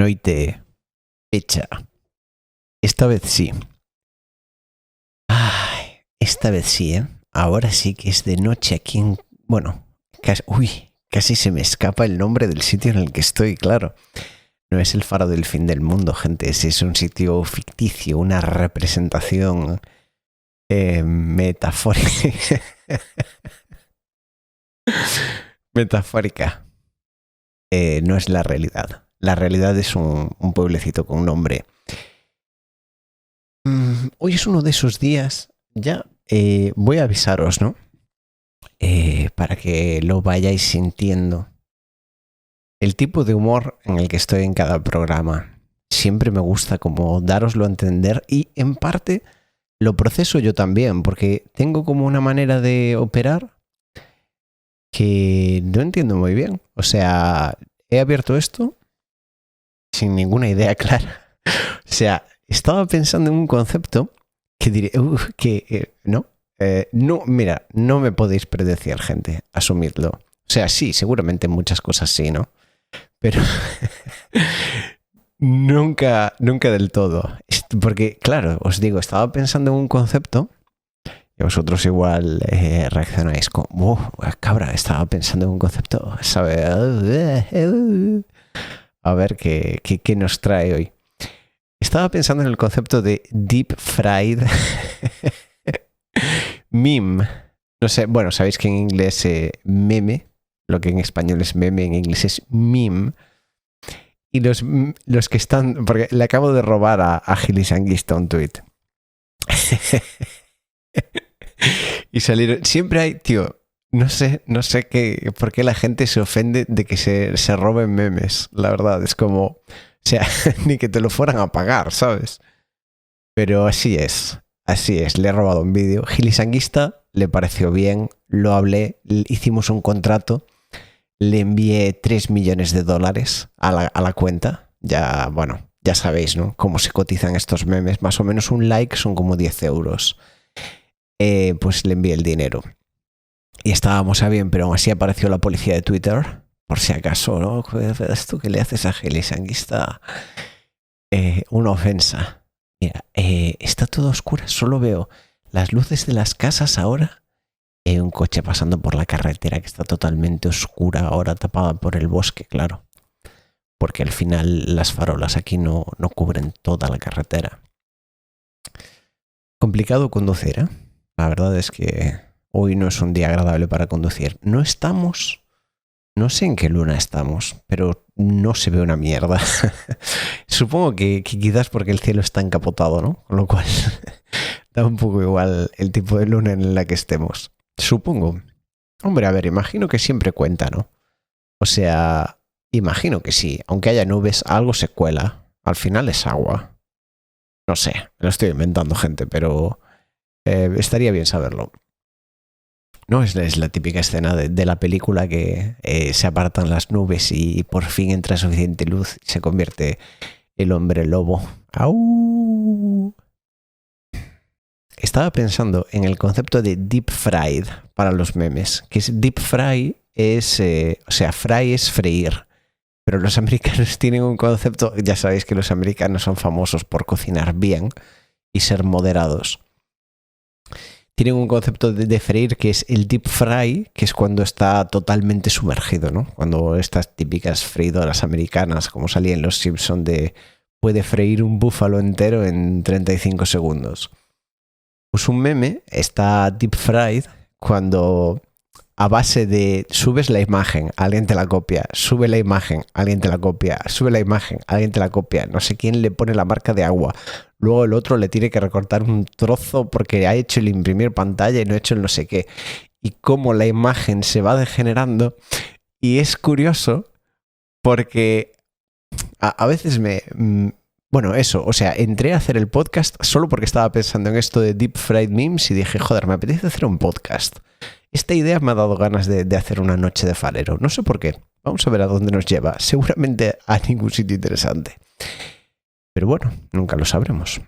noite fecha. Esta vez sí. Ay, esta vez sí, ¿eh? Ahora sí que es de noche aquí en... Bueno, casi se me escapa el nombre del sitio en el que estoy, claro. No es el faro del fin del mundo, gente. Es un sitio ficticio, una representación metafórica. Metafórica. No es la realidad. La realidad es un pueblecito con un nombre. Hoy es uno de esos días. Ya voy a avisaros, ¿no? Para que lo vayáis sintiendo. El tipo de humor en el que estoy en cada programa. Siempre me gusta como dároslo a entender y en parte lo proceso yo también, porque tengo como una manera de operar que no entiendo muy bien. O sea, he abierto esto sin ninguna idea clara. O sea, estaba pensando en un concepto que diré, ¿no? No, mira, no me podéis predecir, gente, asumidlo. O sea, sí, seguramente muchas cosas sí, ¿no? Pero nunca del todo. Porque, claro, os digo, estaba pensando en un concepto y vosotros igual reaccionáis como, cabra, estaba pensando en un concepto, ¿sabes? A ver qué nos trae hoy. Estaba pensando en el concepto de deep fried meme. No sé, bueno, sabéis que en inglés meme, lo que en español es meme, en inglés es meme. Y los que están, porque le acabo de robar a Gilis Anguista un tweet. Y salieron, siempre hay, tío, no sé por qué la gente se ofende de que se roben memes. La verdad, es como, o sea, ni que te lo fueran a pagar, ¿sabes? Pero así es, le he robado un vídeo. Gilis Anguista le pareció bien, lo hablé, hicimos un contrato, le envié $3 millones a la cuenta. Ya, bueno, ya sabéis, ¿no? Cómo se cotizan estos memes. Más o menos un like son como 10 euros. Pues le envié el dinero. Y estábamos a bien, pero aún así apareció la policía de Twitter. Por si acaso, ¿no? ¿Esto que le haces a Gilis Anguista? Una ofensa. Mira, está todo oscuro. Solo veo las luces de las casas ahora. Un coche pasando por la carretera que está totalmente oscura, ahora tapada por el bosque, claro. Porque al final las farolas aquí no cubren toda la carretera. Complicado conducir, ¿eh? La verdad es que hoy no es un día agradable para conducir. No sé en qué luna estamos, pero no se ve una mierda. Supongo que quizás porque el cielo está encapotado, ¿no? Con lo cual da un poco igual el tipo de luna en la que estemos. Supongo. Hombre, a ver, imagino que siempre cuenta, ¿no? O sea, imagino que sí. Aunque haya nubes, algo se cuela. Al final es agua. No sé, me lo estoy inventando, gente, pero estaría bien saberlo. No es la típica escena de la película que se apartan las nubes y por fin entra suficiente luz y se convierte el hombre lobo. ¡Au! Estaba pensando en el concepto de deep fried para los memes, que es deep fry es, o sea, fry es freír, pero los americanos tienen un concepto, ya sabéis que los americanos son famosos por cocinar bien y ser moderados. Tienen un concepto de freír que es el deep fry, que es cuando está totalmente sumergido, ¿no? Cuando estas típicas freidoras americanas, como salía en Los Simpson, de puede freír un búfalo entero en 35 segundos. Pues un meme está deep fried cuando a base de subes la imagen, alguien te la copia, sube la imagen, alguien te la copia, sube la imagen, alguien te la copia, no sé quién le pone la marca de agua, luego el otro le tiene que recortar un trozo porque ha hecho el imprimir pantalla y no ha hecho el no sé qué, y cómo la imagen se va degenerando. Y es curioso porque a veces bueno, eso, o sea, entré a hacer el podcast solo porque estaba pensando en esto de deep fried memes y dije, joder, me apetece hacer un podcast. Esta idea me ha dado ganas de hacer una noche de farero. No sé por qué. Vamos a ver a dónde nos lleva. Seguramente a ningún sitio interesante. Pero bueno, nunca lo sabremos.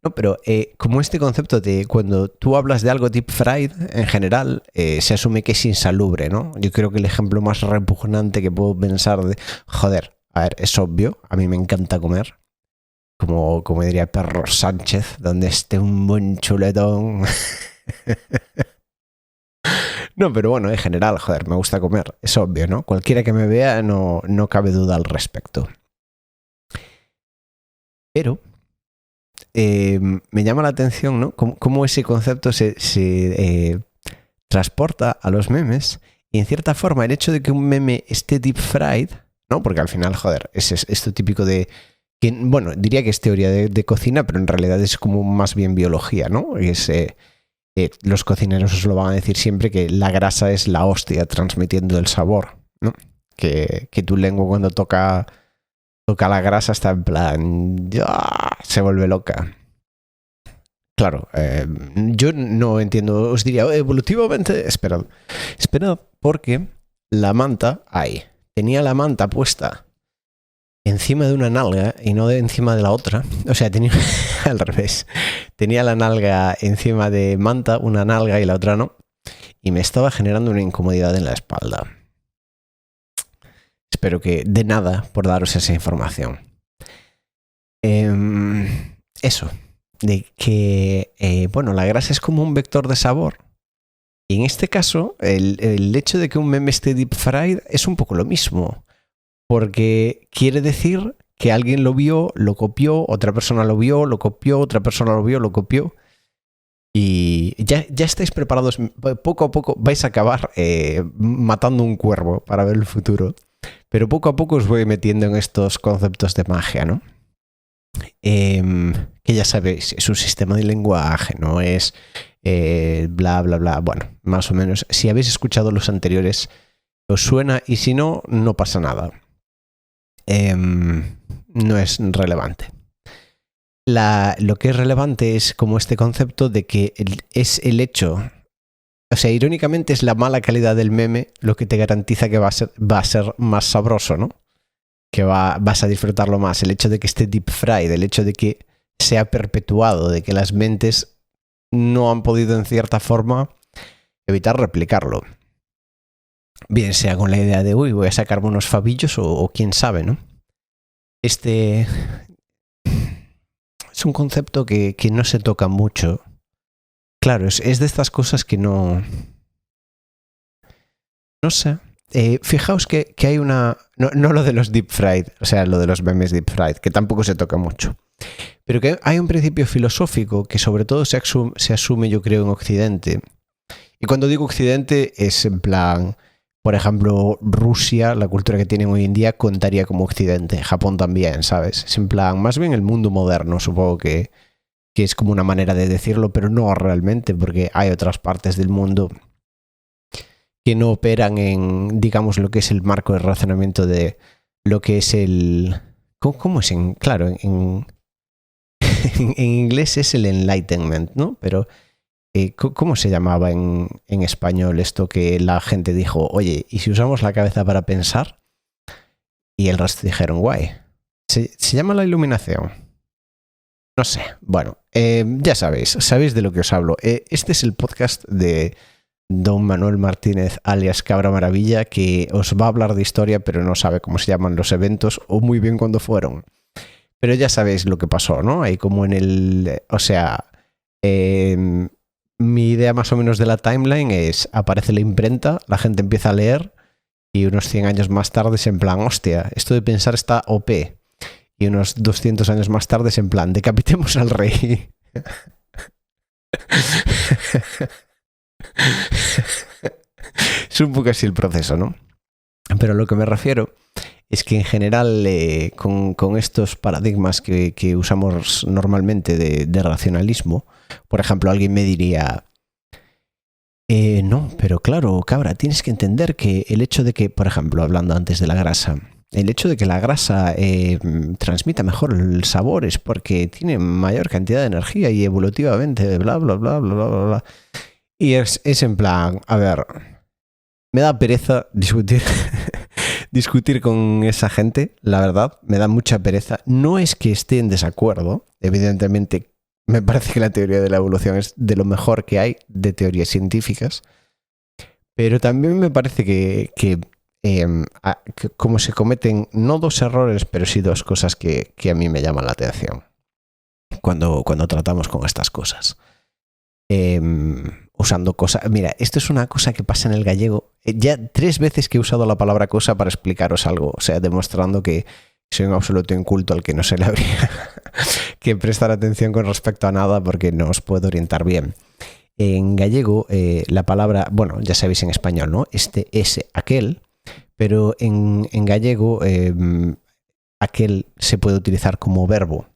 No, pero como este concepto de cuando tú hablas de algo deep fried, en general, se asume que es insalubre, ¿no? Yo creo que el ejemplo más repugnante que puedo pensar de, joder, A ver, es obvio, a mí me encanta comer. Como diría Perro Sánchez, donde esté un buen chuletón. No, pero bueno, en general, joder, me gusta comer. Es obvio, ¿no? Cualquiera que me vea no cabe duda al respecto. Pero me llama la atención, ¿no? Cómo ese concepto se transporta a los memes. Y en cierta forma, el hecho de que un meme esté deep fried, ¿no? Porque al final, joder, es esto típico de... Que, bueno, diría que es teoría de cocina, pero en realidad es como más bien biología, ¿no? Y es... los cocineros os lo van a decir siempre que la grasa es la hostia transmitiendo el sabor, ¿no? Que tu lengua cuando toca la grasa está en plan... ¡ah! Se vuelve loca. Claro, yo no entiendo, os diría evolutivamente, esperad, porque la manta, tenía la manta puesta encima de una nalga y no encima de la otra. O sea, tenía al revés. Tenía la nalga encima de manta, una nalga y la otra no. Y me estaba generando una incomodidad en la espalda. Espero que de nada por daros esa información. Eso. De que, bueno, la grasa es como un vector de sabor. Y en este caso, el hecho de que un meme esté deep fried es un poco lo mismo. Porque quiere decir que alguien lo vio, lo copió, otra persona lo vio, lo copió, otra persona lo vio, lo copió. Y ya estáis preparados. Poco a poco vais a acabar matando un cuervo para ver el futuro. Pero poco a poco os voy metiendo en estos conceptos de magia, ¿no? Que ya sabéis, es un sistema de lenguaje, no es bla, bla, bla. Bueno, más o menos. Si habéis escuchado los anteriores, os suena, y si no, no pasa nada. No es relevante. Lo que es relevante es como este concepto de que es el hecho, o sea, irónicamente es la mala calidad del meme lo que te garantiza que va a ser más sabroso, ¿no? Que vas a disfrutarlo más. El hecho de que esté deep fried, el hecho de que sea perpetuado, de que las mentes no han podido en cierta forma evitar replicarlo. Bien sea con la idea de, voy a sacarme unos fabillos o quién sabe, ¿no? Este es un concepto que no se toca mucho. Claro, es de estas cosas que no... No sé. Fijaos que hay una... No lo de los deep fried, o sea, lo de los memes deep fried, que tampoco se toca mucho. Pero que hay un principio filosófico que sobre todo se asume, yo creo, en Occidente. Y cuando digo Occidente es en plan... Por ejemplo, Rusia, la cultura que tienen hoy en día, contaría como Occidente. Japón también, ¿sabes? Es en plan, más bien el mundo moderno, supongo que es como una manera de decirlo, pero no realmente, porque hay otras partes del mundo que no operan en, digamos, lo que es el marco de razonamiento de lo que es el... ¿Cómo es? Claro, en inglés es el enlightenment, ¿no? Pero... ¿cómo se llamaba en español esto que la gente dijo, oye, ¿y si usamos la cabeza para pensar? Y el resto dijeron, guay. ¿Se llama la iluminación? No sé. Bueno, ya sabéis de lo que os hablo. Este es el podcast de Don Manuel Martínez, alias Cabra Maravilla, que os va a hablar de historia, pero no sabe cómo se llaman los eventos o muy bien cuándo fueron. Pero ya sabéis lo que pasó, ¿no? Ahí como en el... O sea... mi idea más o menos de la timeline es, aparece la imprenta, la gente empieza a leer y unos 100 años más tarde es en plan, hostia, esto de pensar está OP. Y unos 200 años más tarde es en plan, decapitemos al rey. Es un poco así el proceso, ¿no? Pero a lo que me refiero es que en general con estos paradigmas que usamos normalmente de racionalismo, por ejemplo, alguien me diría, no, pero claro, cabra, tienes que entender que el hecho de que, por ejemplo, hablando antes de la grasa, el hecho de que la grasa transmita mejor el sabor es porque tiene mayor cantidad de energía y evolutivamente, bla, bla, bla, bla, bla, bla, bla. Y es en plan, a ver, me da pereza discutir con esa gente, la verdad, me da mucha pereza. No es que esté en desacuerdo, evidentemente. Me parece que la teoría de la evolución es de lo mejor que hay de teorías científicas, pero también me parece que como se cometen no dos errores, pero sí dos cosas que a mí me llaman la atención cuando tratamos con estas cosas. Usando cosas. Mira, esto es una cosa que pasa en el gallego. Ya 3 veces que he usado la palabra cosa para explicaros algo, o sea, demostrando que soy un absoluto inculto al que no se le habría que prestar atención con respecto a nada porque no os puedo orientar bien. En gallego, la palabra, bueno, ya sabéis en español, ¿no? Este es aquel, pero en gallego aquel se puede utilizar como verbo.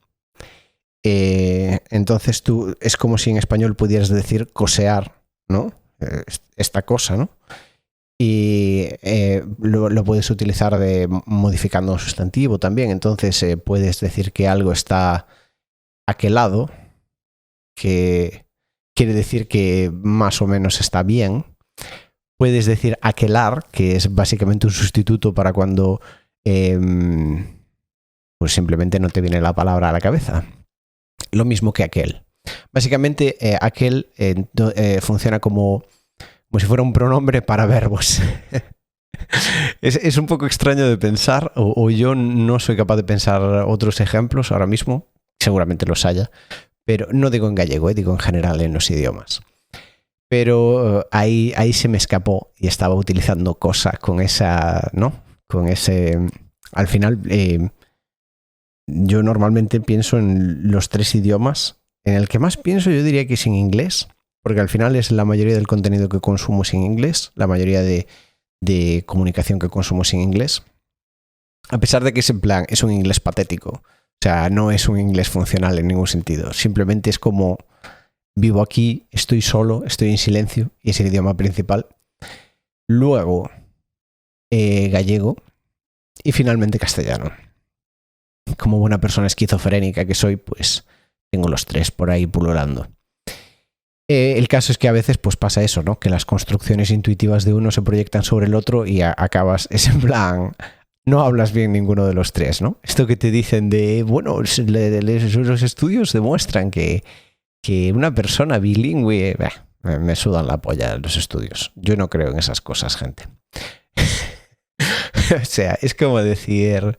Entonces tú, es como si en español pudieras decir cosear, ¿no? Esta cosa, ¿no? Y lo puedes utilizar modificando un sustantivo también. Entonces puedes decir que algo está aquelado, que quiere decir que más o menos está bien. Puedes decir aquelar, que es básicamente un sustituto para cuando pues simplemente no te viene la palabra a la cabeza. Lo mismo que aquel. Básicamente aquel funciona como si fuera un pronombre para verbos. Es un poco extraño de pensar, o yo no soy capaz de pensar otros ejemplos ahora mismo, seguramente los haya, pero no digo en gallego, digo en general en los idiomas. Pero ahí se me escapó y estaba utilizando cosa con esa, ¿no? Con ese... Al final, yo normalmente pienso en los 3 idiomas. En el que más pienso yo diría que es en inglés, porque al final es la mayoría del contenido que consumo es en inglés, la mayoría de comunicación que consumo es en inglés. A pesar de que ese plan es un inglés patético, o sea, no es un inglés funcional en ningún sentido. Simplemente es como vivo aquí, estoy solo, estoy en silencio y es el idioma principal. Luego gallego y finalmente castellano. Como buena persona esquizofrénica que soy, pues tengo los 3 por ahí pululando. El caso es que a veces pues pasa eso, ¿no? Que las construcciones intuitivas de uno se proyectan sobre el otro y acabas, es en plan, no hablas bien ninguno de los 3, ¿no? Esto que te dicen de, bueno, los estudios demuestran que una persona bilingüe, me sudan la polla los estudios. Yo no creo en esas cosas, gente. O sea, es como decir,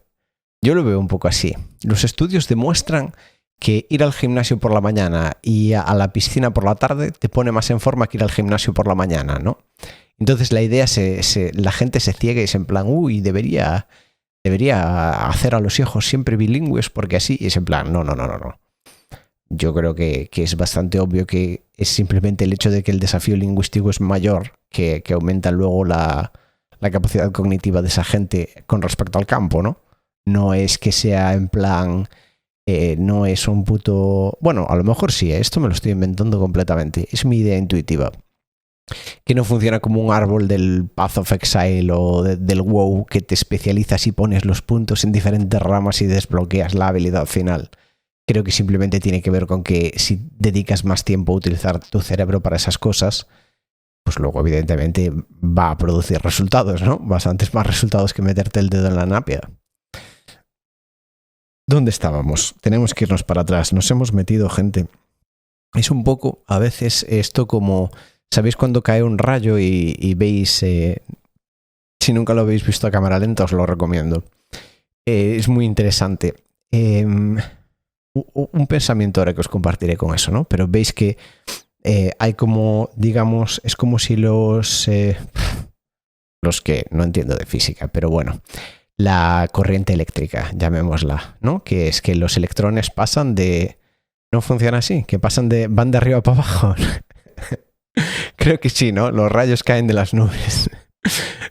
yo lo veo un poco así. Los estudios demuestran que ir al gimnasio por la mañana y a la piscina por la tarde te pone más en forma que ir al gimnasio por la mañana, ¿no? Entonces la idea la gente se ciega y es en plan, uy, debería hacer a los hijos siempre bilingües porque así, y es en plan, no. Yo creo que es bastante obvio que es simplemente el hecho de que el desafío lingüístico es mayor, que aumenta luego la capacidad cognitiva de esa gente con respecto al campo, ¿no? No es que sea en plan... no es un puto... Bueno, a lo mejor sí, esto me lo estoy inventando completamente. Es mi idea intuitiva. Que no funciona como un árbol del Path of Exile o del WoW que te especializas y pones los puntos en diferentes ramas y desbloqueas la habilidad final. Creo que simplemente tiene que ver con que si dedicas más tiempo a utilizar tu cerebro para esas cosas, pues luego evidentemente va a producir resultados, ¿no? Bastantes más resultados que meterte el dedo en la napia. ¿Dónde estábamos? Tenemos que irnos para atrás. Nos hemos metido, gente. Es un poco, a veces, esto como... ¿Sabéis cuando cae un rayo y veis... si nunca lo habéis visto a cámara lenta, os lo recomiendo. Es muy interesante. Un pensamiento ahora que os compartiré con eso, ¿no? Pero veis que hay como, digamos, es como si los que no entiendo de física, pero bueno... La corriente eléctrica, llamémosla, ¿no? Que es que los electrones pasan de... ¿No funciona así? Que van de arriba para abajo. Creo que sí, ¿no? Los rayos caen de las nubes.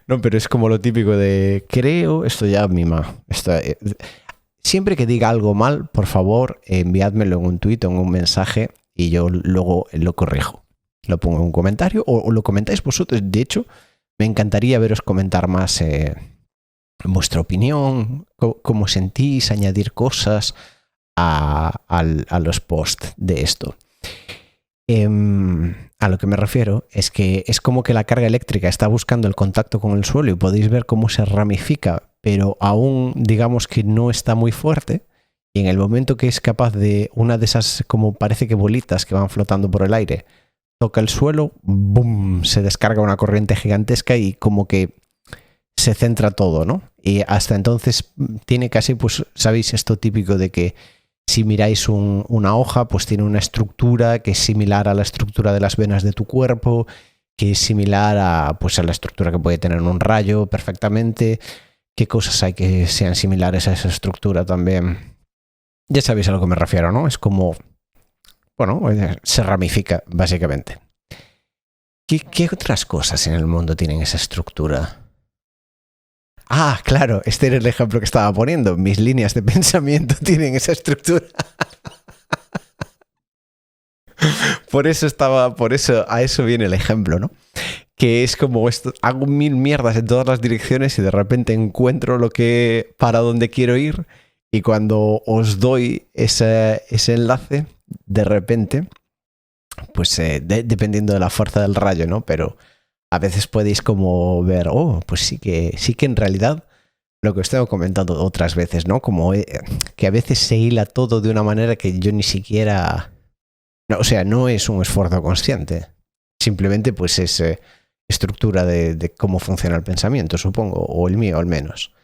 No, pero es como lo típico de... Creo... Esto ya mima. Siempre que diga algo mal, por favor, enviádmelo en un tuit o en un mensaje y yo luego lo corrijo. Lo pongo en un comentario o lo comentáis vosotros. De hecho, me encantaría veros comentar más... vuestra opinión, cómo sentís, añadir cosas a los posts de esto. A lo que me refiero es que es como que la carga eléctrica está buscando el contacto con el suelo y podéis ver cómo se ramifica, pero aún digamos que no está muy fuerte, y en el momento que es capaz de una de esas, como parece que bolitas que van flotando por el aire, toca el suelo, ¡boom!, se descarga una corriente gigantesca y como que se centra todo, ¿no? Y hasta entonces tiene casi, pues, ¿sabéis esto típico de que si miráis una hoja, pues tiene una estructura que es similar a la estructura de las venas de tu cuerpo, que es similar a, pues, a la estructura que puede tener un rayo perfectamente? ¿Qué cosas hay que sean similares a esa estructura también? Ya sabéis a lo que me refiero, ¿no? Es como, bueno, se ramifica, básicamente. ¿Qué otras cosas en el mundo tienen esa estructura? Ah, claro, este era el ejemplo que estaba poniendo. Mis líneas de pensamiento tienen esa estructura. Por eso a eso viene el ejemplo, ¿no? Que es como esto, hago mil mierdas en todas las direcciones y de repente encuentro para dónde quiero ir, y cuando os doy ese enlace, de repente, pues dependiendo de la fuerza del rayo, ¿no? Pero a veces podéis como ver, pues sí que en realidad lo que os tengo comentado otras veces, ¿no? Como que a veces se hila todo de una manera que yo ni siquiera... No, o sea, no es un esfuerzo consciente. Simplemente pues es estructura de cómo funciona el pensamiento, supongo, o el mío al menos.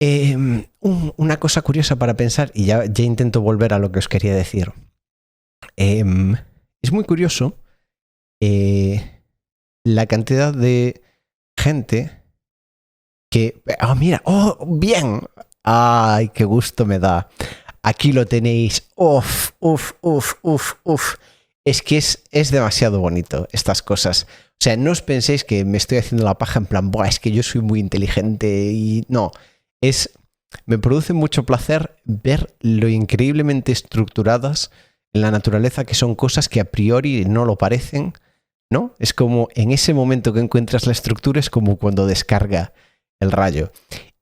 Una cosa curiosa para pensar, y ya intento volver a lo que os quería decir. Es muy curioso la cantidad de gente que... mira, bien. Ay, qué gusto me da. Aquí lo tenéis. Uf. Es que es demasiado bonito estas cosas. O sea, no os penséis que me estoy haciendo la paja en plan, buah, es que yo soy muy inteligente y no. Me produce mucho placer ver lo increíblemente estructuradas en la naturaleza que son cosas que a priori no lo parecen, ¿no? Es como en ese momento que encuentras la estructura, es como cuando descarga el rayo.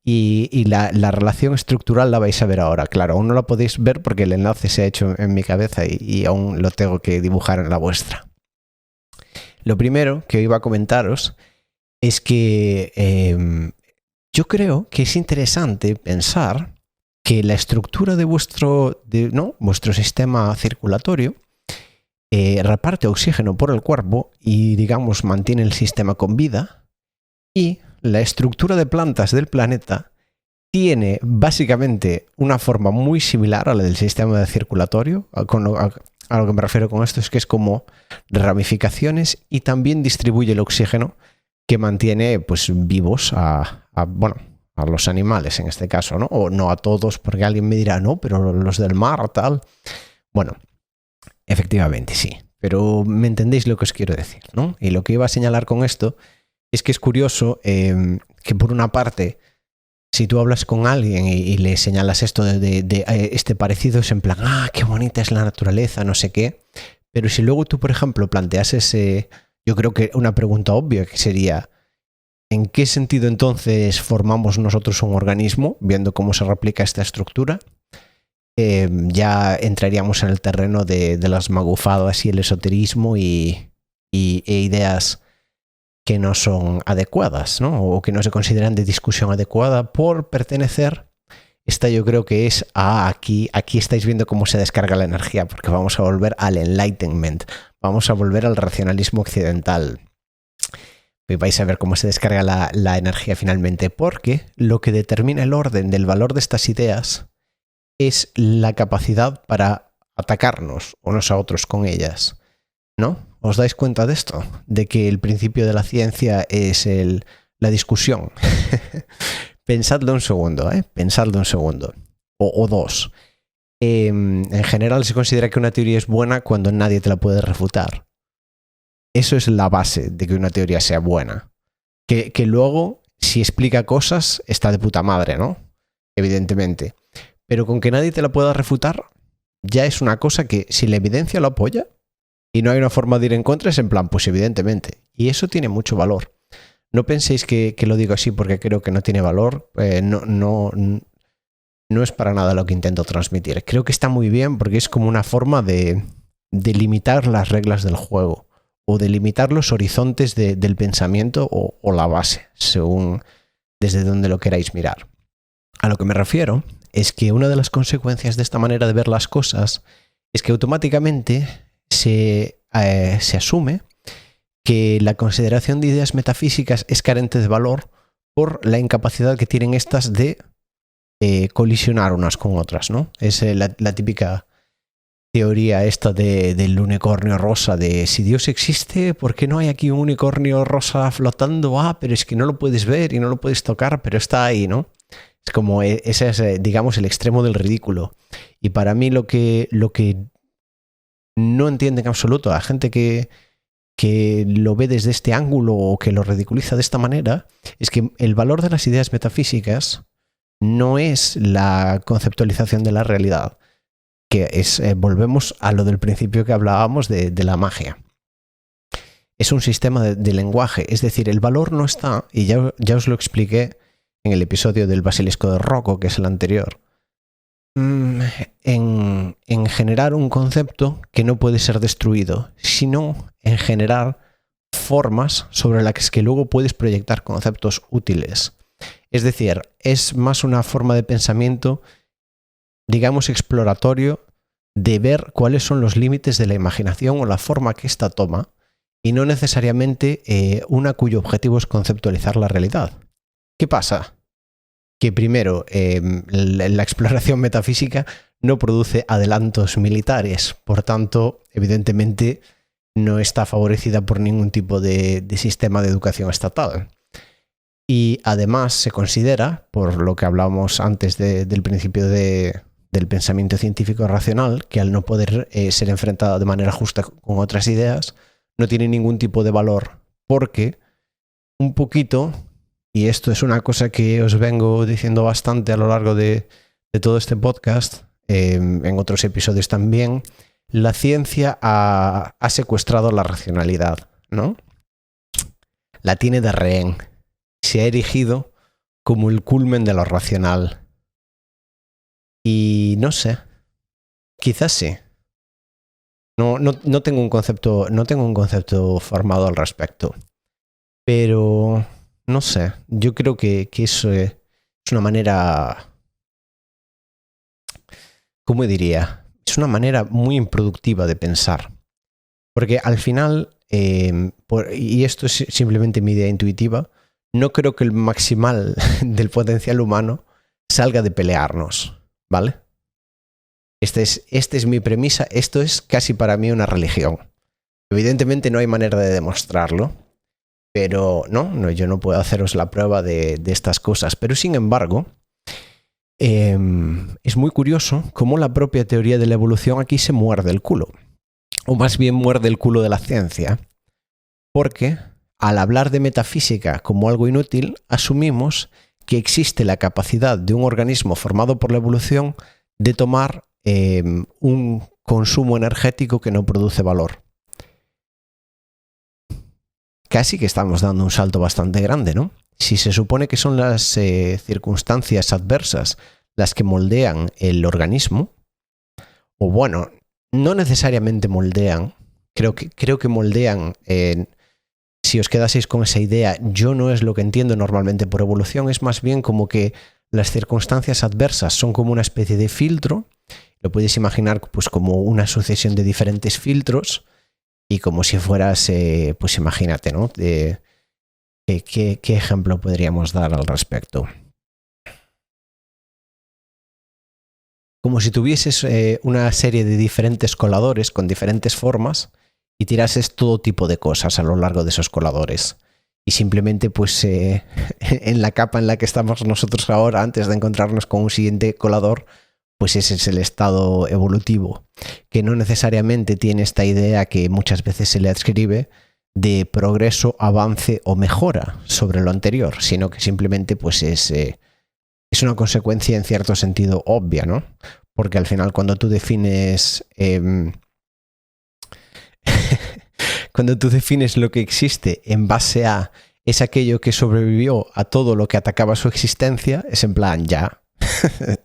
Y la relación estructural la vais a ver ahora. Claro, aún no la podéis ver porque el enlace se ha hecho en mi cabeza y aún lo tengo que dibujar en la vuestra. Lo primero que iba a comentaros es que yo creo que es interesante pensar que la estructura de vuestro sistema circulatorio reparte oxígeno por el cuerpo y, digamos, mantiene el sistema con vida, y la estructura de plantas del planeta tiene básicamente una forma muy similar a la del sistema circulatorio. A lo que me refiero con esto es que es como ramificaciones y también distribuye el oxígeno que mantiene pues vivos a los animales en este caso, ¿no? O no a todos, porque alguien me dirá, no, pero los del mar, tal. Bueno, efectivamente sí, pero me entendéis lo que os quiero decir, ¿no? Y lo que iba a señalar con esto es que es curioso que por una parte, si tú hablas con alguien y le señalas esto de este parecido, es en plan, qué bonita es la naturaleza, no sé qué. Pero si luego tú, por ejemplo, planteas yo creo que una pregunta obvia que sería, ¿en qué sentido entonces formamos nosotros un organismo, viendo cómo se replica esta estructura? Ya entraríamos en el terreno de las magufadas y el esoterismo e ideas que no son adecuadas, ¿no? O que no se consideran de discusión adecuada por pertenecer. Esta yo creo que es aquí estáis viendo cómo se descarga la energía, porque vamos a volver al enlightenment, vamos a volver al racionalismo occidental. Y vais a ver cómo se descarga la energía finalmente, porque lo que determina el orden del valor de estas ideas es la capacidad para atacarnos unos a otros con ellas, ¿no? ¿Os dais cuenta de esto? De que el principio de la ciencia es la discusión. Pensadlo un segundo, Pensadlo un segundo. O dos. En general se considera que una teoría es buena cuando nadie te la puede refutar. Eso es la base de que una teoría sea buena. Que luego, si explica cosas, está de puta madre, ¿no? Evidentemente. Pero con que nadie te la pueda refutar, ya es una cosa que, si la evidencia lo apoya, y no hay una forma de ir en contra, es en plan, pues evidentemente. Y eso tiene mucho valor. No penséis que lo digo así porque creo que no tiene valor. No es para nada lo que intento transmitir. Creo que está muy bien porque es como una forma de limitar las reglas del juego o de limitar los horizontes del pensamiento o la base, según desde donde lo queráis mirar. A lo que me refiero es que una de las consecuencias de esta manera de ver las cosas es que automáticamente se asume que la consideración de ideas metafísicas es carente de valor por la incapacidad que tienen estas de colisionar unas con otras, ¿no? Es la típica teoría esta del unicornio rosa, de si Dios existe, ¿por qué no hay aquí un unicornio rosa flotando? Pero es que no lo puedes ver y no lo puedes tocar, pero está ahí, ¿no? Es como, ese es, digamos, el extremo del ridículo. Y para mí lo que no entiende en absoluto a la gente que lo ve desde este ángulo o que lo ridiculiza de esta manera, es que el valor de las ideas metafísicas no es la conceptualización de la realidad, que es, volvemos a lo del principio que hablábamos de la magia. Es un sistema de lenguaje, es decir, el valor no está, y ya os lo expliqué en el episodio del Basilisco de Rocco, que es el anterior, en generar un concepto que no puede ser destruido, sino en generar formas sobre las que luego puedes proyectar conceptos útiles. Es decir, es más una forma de pensamiento, digamos, exploratorio, de ver cuáles son los límites de la imaginación o la forma que ésta toma, y no necesariamente una cuyo objetivo es conceptualizar la realidad. ¿Qué pasa? Que primero, la exploración metafísica no produce adelantos militares, por tanto, evidentemente, no está favorecida por ningún tipo de sistema de educación estatal. Y además se considera, por lo que hablábamos antes del principio del pensamiento científico racional, que al no poder ser enfrentada de manera justa con otras ideas, no tiene ningún tipo de valor, porque un poquito, y esto es una cosa que os vengo diciendo bastante a lo largo de todo este podcast, en otros episodios también, la ciencia ha secuestrado la racionalidad, ¿no? La tiene de rehén. Se ha erigido como el culmen de lo racional. Y no sé, quizás sí. No tengo un concepto formado al respecto. Pero no sé, yo creo que eso es una manera, ¿cómo diría? Es una manera muy improductiva de pensar. Porque al final, y esto es simplemente mi idea intuitiva, no creo que el maximal del potencial humano salga de pelearnos, ¿vale? Esta es mi premisa, esto es casi para mí una religión. Evidentemente no hay manera de demostrarlo, pero no, yo no puedo haceros la prueba de estas cosas. Pero sin embargo, es muy curioso cómo la propia teoría de la evolución aquí se muerde el culo. O más bien muerde el culo de la ciencia. Porque al hablar de metafísica como algo inútil, asumimos que existe la capacidad de un organismo formado por la evolución de tomar un consumo energético que no produce valor. Casi que estamos dando un salto bastante grande, ¿no? Si se supone que son las circunstancias adversas las que moldean el organismo, o bueno, no necesariamente moldean, creo que moldean, si os quedaseis con esa idea, yo no es lo que entiendo normalmente por evolución, es más bien como que las circunstancias adversas son como una especie de filtro, lo podéis imaginar pues como una sucesión de diferentes filtros, y como si fueras, pues imagínate, ¿no? ¿Qué ejemplo podríamos dar al respecto? Como si tuvieses una serie de diferentes coladores con diferentes formas y tirases todo tipo de cosas a lo largo de esos coladores. Y simplemente, pues, en la capa en la que estamos nosotros ahora, antes de encontrarnos con un siguiente colador, pues ese es el estado evolutivo, que no necesariamente tiene esta idea que muchas veces se le adscribe de progreso, avance o mejora sobre lo anterior, sino que simplemente pues es una consecuencia en cierto sentido obvia, ¿no? Porque al final cuando tú defines cuando tú defines lo que existe en base a es aquello que sobrevivió a todo lo que atacaba su existencia, es en plan ya.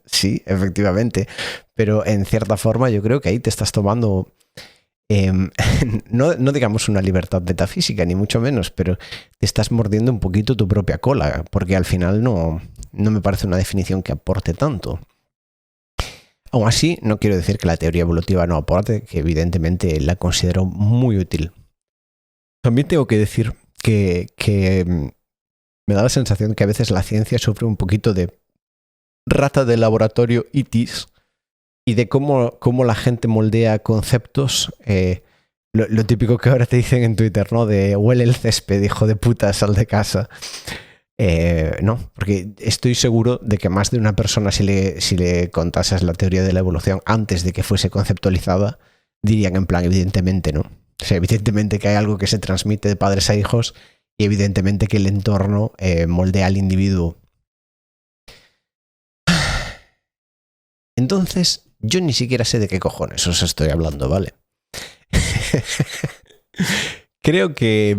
Sí, efectivamente, pero en cierta forma yo creo que ahí te estás tomando no digamos una libertad metafísica, ni mucho menos, pero te estás mordiendo un poquito tu propia cola, porque al final no me parece una definición que aporte tanto. Aún así, no quiero decir que la teoría evolutiva no aporte, que evidentemente la considero muy útil. También tengo que decir que me da la sensación que a veces la ciencia sufre un poquito de rata de laboratorio itis y de cómo la gente moldea conceptos. Lo típico que ahora te dicen en Twitter, ¿no? De huele el césped, hijo de puta, sal de casa. No, porque estoy seguro de que más de una persona, si le contases la teoría de la evolución antes de que fuese conceptualizada, dirían en plan, evidentemente, ¿no? O sea, evidentemente que hay algo que se transmite de padres a hijos y evidentemente que el entorno moldea al individuo. Entonces, yo ni siquiera sé de qué cojones os estoy hablando, ¿vale? Creo que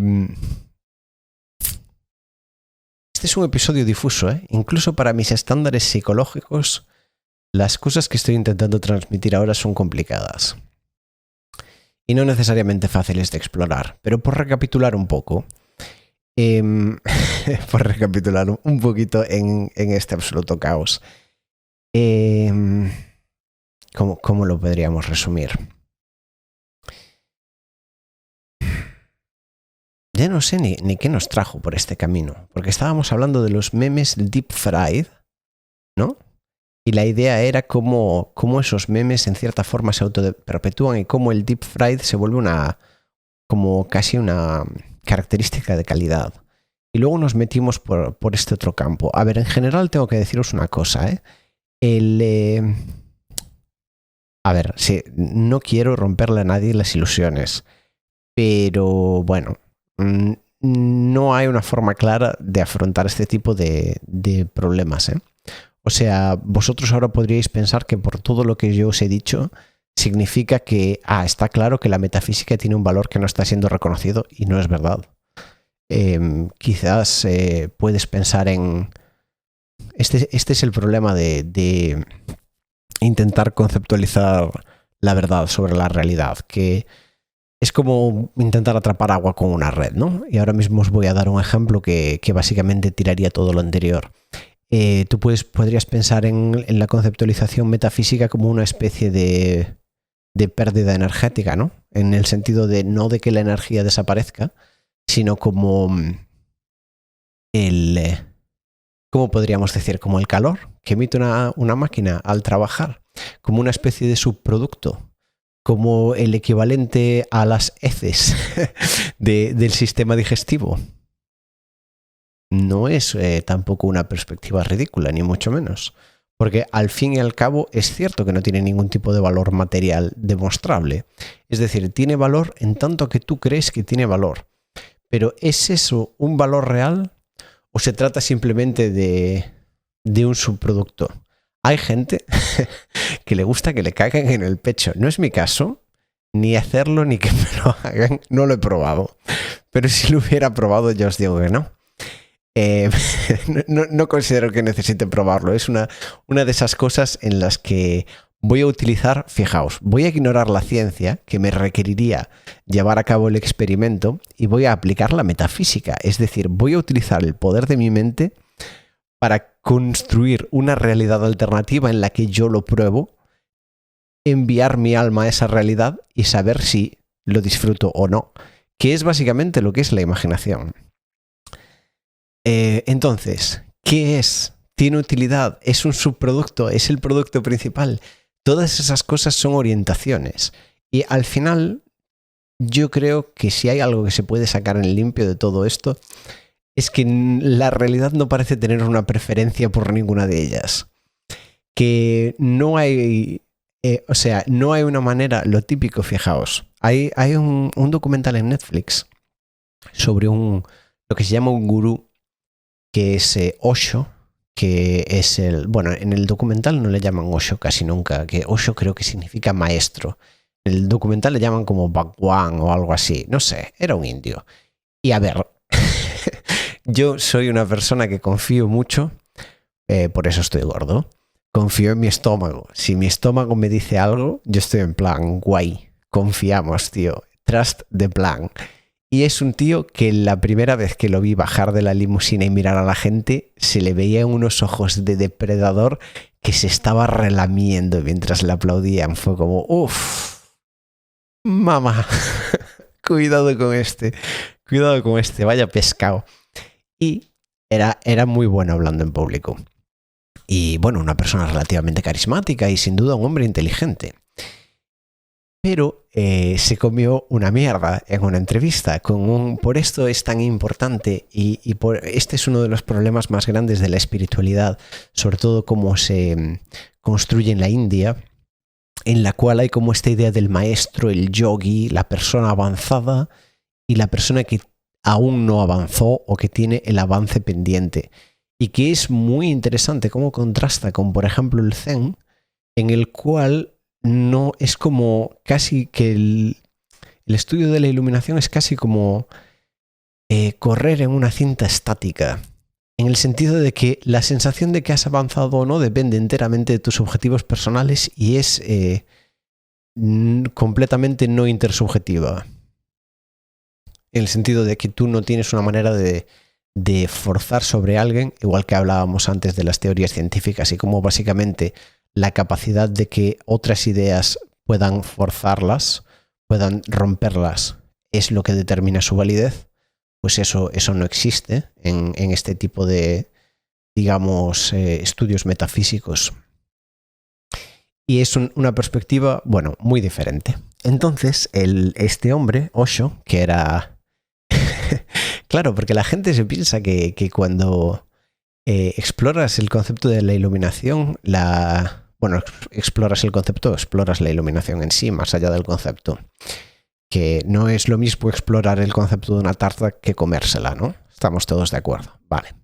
este es un episodio difuso, ¿eh? Incluso para mis estándares psicológicos, las cosas que estoy intentando transmitir ahora son complicadas. Y no necesariamente fáciles de explorar. Pero por recapitular un poco, por recapitular un poquito en este absoluto caos, ¿cómo lo podríamos resumir? Ya no sé ni qué nos trajo por este camino, porque estábamos hablando de los memes deep fried, ¿no? Y la idea era cómo esos memes en cierta forma se autoperpetúan y cómo el deep fried se vuelve como casi una característica de calidad. Y luego nos metimos por este otro campo. A ver, en general tengo que deciros una cosa, ¿eh? A ver, sí, no quiero romperle a nadie las ilusiones, pero bueno, no hay una forma clara de afrontar este tipo de problemas, ¿eh? O sea, vosotros ahora podríais pensar que por todo lo que yo os he dicho significa que, está claro que la metafísica tiene un valor que no está siendo reconocido y no es verdad. Quizás puedes pensar en... Este es el problema de intentar conceptualizar la verdad sobre la realidad, que es como intentar atrapar agua con una red, ¿no? Y ahora mismo os voy a dar un ejemplo que básicamente tiraría todo lo anterior. Tú podrías pensar en la conceptualización metafísica como una especie de pérdida energética, ¿no? En el sentido de no de que la energía desaparezca, sino como ¿cómo podríamos decir? Como el calor que emite una máquina al trabajar, como una especie de subproducto, como el equivalente a las heces del sistema digestivo. No es tampoco una perspectiva ridícula, ni mucho menos. Porque al fin y al cabo es cierto que no tiene ningún tipo de valor material demostrable. Es decir, tiene valor en tanto que tú crees que tiene valor. Pero ¿es eso un valor real o se trata simplemente de un subproducto? Hay gente que le gusta que le caguen en el pecho. No es mi caso, ni hacerlo ni que me lo hagan. No lo he probado. Pero si lo hubiera probado, yo os digo que no. No considero que necesite probarlo. Es una de esas cosas en las que voy a utilizar, fijaos, voy a ignorar la ciencia que me requeriría llevar a cabo el experimento y voy a aplicar la metafísica. Es decir, voy a utilizar el poder de mi mente para construir una realidad alternativa en la que yo lo pruebo, enviar mi alma a esa realidad y saber si lo disfruto o no, que es básicamente lo que es la imaginación. Entonces, ¿qué es? ¿Tiene utilidad? ¿Es un subproducto? ¿Es el producto principal? Todas esas cosas son orientaciones. Y al final, yo creo que si hay algo que se puede sacar en limpio de todo esto, es que la realidad no parece tener una preferencia por ninguna de ellas. Que no hay... no hay una manera, lo típico, fijaos. Hay un documental en Netflix sobre lo que se llama un gurú, que es Osho, que es bueno, en el documental no le llaman Osho casi nunca, que Osho creo que significa maestro. En el documental le llaman como Bhagwan o algo así, no sé, era un indio. Y a ver, yo soy una persona que confío mucho, por eso estoy gordo, confío en mi estómago. Si mi estómago me dice algo, yo estoy en plan, guay, confiamos, tío, trust the plan. Y es un tío que la primera vez que lo vi bajar de la limusina y mirar a la gente, se le veían unos ojos de depredador que se estaba relamiendo mientras le aplaudían. Fue como, uff, mamá, cuidado con este, vaya pescado. Y Era muy bueno hablando en público. Y bueno, una persona relativamente carismática y sin duda un hombre inteligente. Pero se comió una mierda en una entrevista. Por esto es tan importante este es uno de los problemas más grandes de la espiritualidad, sobre todo cómo se construye en la India, en la cual hay como esta idea del maestro, el yogi, la persona avanzada y la persona que aún no avanzó o que tiene el avance pendiente. Y que es muy interesante cómo contrasta con, por ejemplo, el Zen, en el cual no es como casi que el estudio de la iluminación es casi como correr en una cinta estática, en el sentido de que la sensación de que has avanzado o no depende enteramente de tus objetivos personales y es completamente no intersubjetiva, en el sentido de que tú no tienes una manera de forzar sobre alguien, igual que hablábamos antes de las teorías científicas y cómo básicamente la capacidad de que otras ideas puedan forzarlas, puedan romperlas, es lo que determina su validez. Pues eso no existe en este tipo de, digamos, estudios metafísicos. Y es una perspectiva, bueno, muy diferente. Entonces, este hombre, Osho, que era... Claro, porque la gente se piensa que cuando exploras el concepto de la iluminación, exploras el concepto, exploras la iluminación en sí, más allá del concepto. Que no es lo mismo explorar el concepto de una tarta que comérsela, ¿no? Estamos todos de acuerdo. Vale.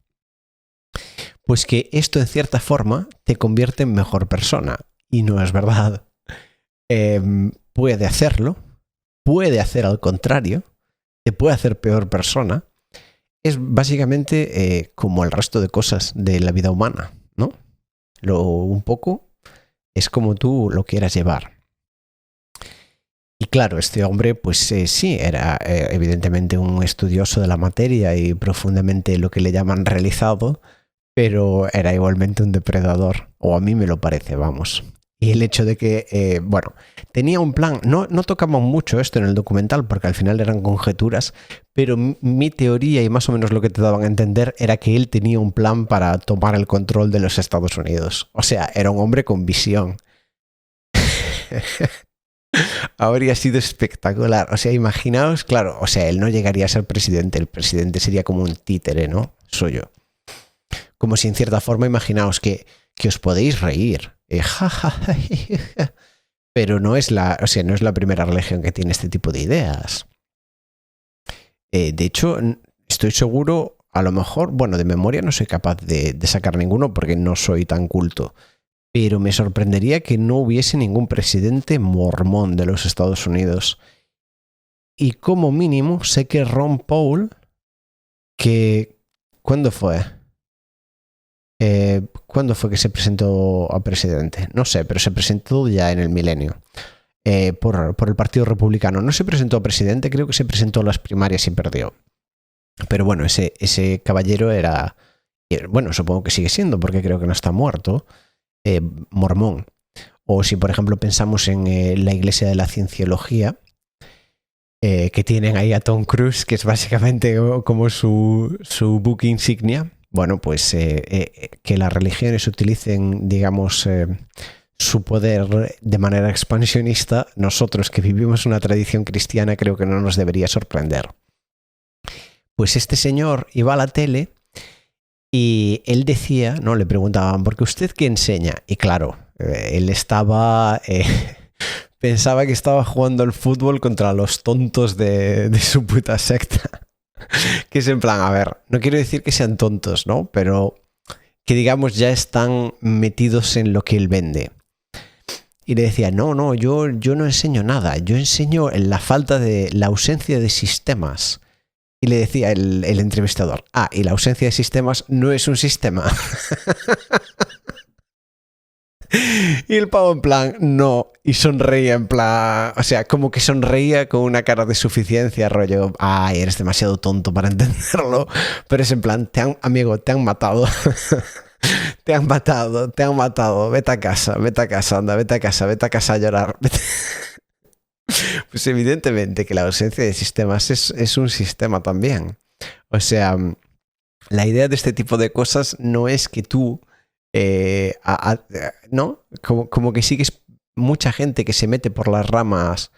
Pues que esto en cierta forma te convierte en mejor persona. Y no es verdad. Puede hacerlo. Puede hacer al contrario. Te puede hacer peor persona. Es básicamente como el resto de cosas de la vida humana, ¿no? Un poco es como tú lo quieras llevar. Y claro, este hombre, pues sí, era evidentemente un estudioso de la materia y profundamente lo que le llaman realizado, pero era igualmente un depredador, o a mí me lo parece, vamos. Y el hecho de que, tenía un plan, no tocaban mucho esto en el documental porque al final eran conjeturas, pero mi teoría y más o menos lo que te daban a entender era que él tenía un plan para tomar el control de los Estados Unidos. O sea, era un hombre con visión. Habría sido espectacular. O sea, imaginaos, claro, o sea, él no llegaría a ser presidente, el presidente sería como un títere, ¿no? Suyo. Como si en cierta forma, imaginaos que os podéis reír. Pero no es la primera religión que tiene este tipo de ideas. De hecho, estoy seguro, a lo mejor, de memoria no soy capaz de sacar ninguno porque no soy tan culto. Pero me sorprendería que no hubiese ningún presidente mormón de los Estados Unidos. Y como mínimo sé que Ron Paul, ¿cuándo fue? ¿Cuándo fue que se presentó a presidente? No sé, pero se presentó ya en el milenio. Por el Partido Republicano. No se presentó a presidente, creo que se presentó a las primarias y perdió. Pero bueno, ese caballero era... Bueno, supongo que sigue siendo, porque creo que no está muerto. Mormón. O si por ejemplo pensamos en la Iglesia de la Cienciología, que tienen ahí a Tom Cruise, que es básicamente como su buque insignia. Bueno, pues que las religiones utilicen, digamos, su poder de manera expansionista, nosotros que vivimos una tradición cristiana creo que no nos debería sorprender. Pues este señor iba a la tele y él decía, ¿no? Le preguntaban, ¿por qué usted qué enseña? Y claro, él estaba... pensaba que estaba jugando al fútbol contra los tontos de su puta secta. Que es en plan, a ver, no quiero decir que sean tontos, ¿no? Pero que digamos ya están metidos en lo que él vende. Y le decía, no, yo no enseño nada, yo enseño la ausencia de sistemas. Y le decía el entrevistador, y la ausencia de sistemas no es un sistema. Y el pavo en plan, no, y sonreía en plan, o sea, como que sonreía con una cara de suficiencia, rollo, eres demasiado tonto para entenderlo, pero es en plan, amigo, te han matado. Te han matado, vete a casa, anda, vete a casa a llorar. Pues evidentemente que la ausencia de sistemas es un sistema también. O sea, la idea de este tipo de cosas no es que tú, ¿no? Como que sigues mucha gente que se mete por las ramas,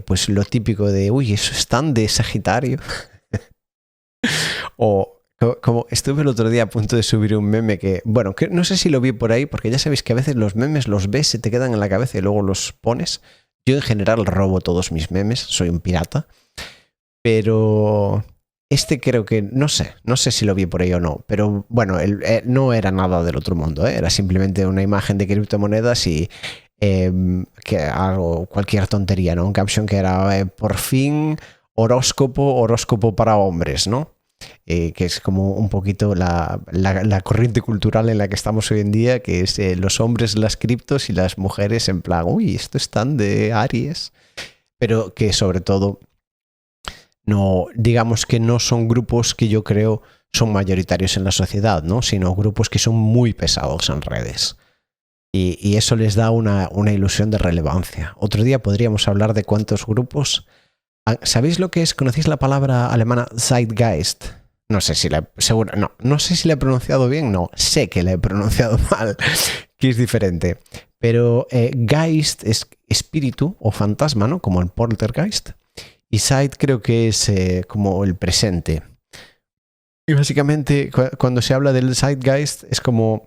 pues lo típico de, uy, eso es tan de Sagitario. O como estuve el otro día a punto de subir un meme que, bueno, que no sé si lo vi por ahí, porque ya sabéis que a veces los memes los ves, se te quedan en la cabeza y luego los pones. Yo en general robo todos mis memes, soy un pirata, pero este creo que, no sé si lo vi por ahí o no, pero bueno, no era nada del otro mundo, ¿eh? Era simplemente una imagen de criptomonedas y que algo, cualquier tontería, ¿no? Un caption que era, por fin, horóscopo para hombres, ¿no? Que es como un poquito la corriente cultural en la que estamos hoy en día, que es los hombres las criptos y las mujeres en plan, uy, esto es tan de Aries, pero que sobre todo no, digamos que no son grupos que yo creo son mayoritarios en la sociedad, ¿no? Sino grupos que son muy pesados en redes. Y eso les da una ilusión de relevancia. Otro día podríamos hablar de cuántos grupos. ¿Sabéis lo que es? ¿Conocéis la palabra alemana Zeitgeist? No sé si no sé si la he pronunciado bien, no, sé que la he pronunciado mal, que es diferente. Pero Geist es espíritu o fantasma, ¿no? Como el poltergeist. Y Zeit creo que es como el presente. Y básicamente cuando se habla del Zeitgeist es como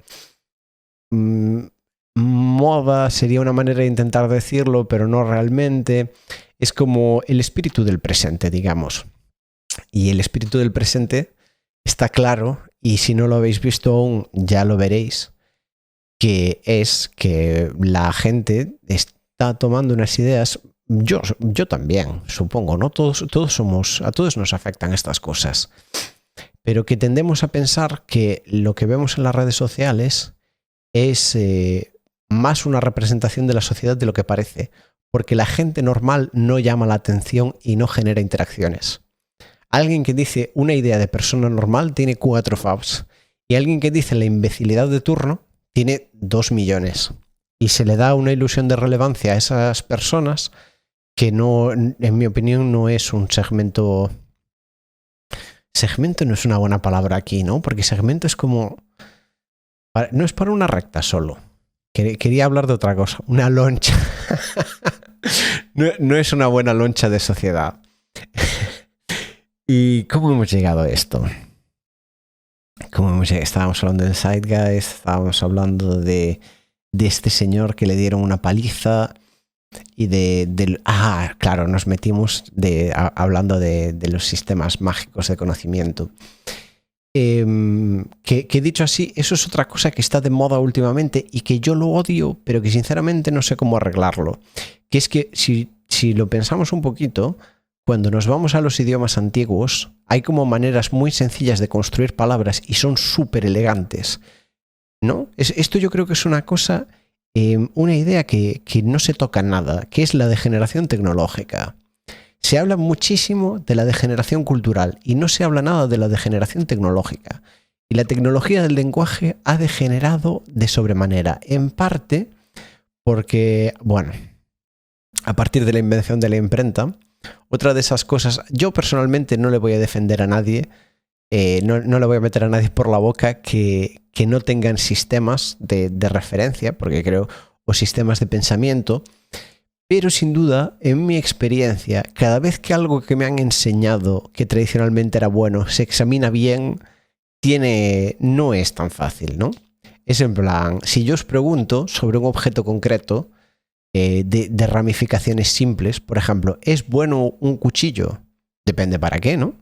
moda, sería una manera de intentar decirlo, pero no realmente. Es como el espíritu del presente, digamos. Y el espíritu del presente está claro, y si no lo habéis visto aún, ya lo veréis, que es que la gente está tomando unas ideas. Yo también, supongo, ¿no? A todos nos afectan estas cosas. Pero que tendemos a pensar que lo que vemos en las redes sociales es más una representación de la sociedad de lo que parece. Porque la gente normal no llama la atención y no genera interacciones. Alguien que dice una idea de persona normal tiene 4 faps. Y alguien que dice la imbecilidad de turno tiene 2 millones. Y se le da una ilusión de relevancia a esas personas que no, en mi opinión, no es un segmento. Segmento no es una buena palabra aquí, ¿no? Porque segmento es como. No es para una recta solo. Quería hablar de otra cosa. Una loncha. No es una buena loncha de sociedad. ¿Y cómo hemos llegado a esto? Estábamos hablando del Zeitgeist, estábamos hablando de este señor que le dieron una paliza. Y claro, nos metimos hablando de los sistemas mágicos de conocimiento. Que dicho así, eso es otra cosa que está de moda últimamente y que yo lo odio, pero que sinceramente no sé cómo arreglarlo. Que es que si lo pensamos un poquito, cuando nos vamos a los idiomas antiguos, hay como maneras muy sencillas de construir palabras y son súper elegantes, ¿no? Esto yo creo que es una cosa... una idea que no se toca nada, que es la degeneración tecnológica. Se habla muchísimo de la degeneración cultural y no se habla nada de la degeneración tecnológica. Y la tecnología del lenguaje ha degenerado de sobremanera, en parte porque, bueno, a partir de la invención de la imprenta, otra de esas cosas, yo personalmente no le voy a defender a nadie, no le voy a meter a nadie por la boca que no tengan sistemas de referencia, porque creo, o sistemas de pensamiento, pero sin duda, en mi experiencia, cada vez que algo que me han enseñado que tradicionalmente era bueno se examina bien, no es tan fácil, ¿no? Es en plan, si yo os pregunto sobre un objeto concreto de ramificaciones simples, por ejemplo, ¿es bueno un cuchillo? Depende para qué, ¿no?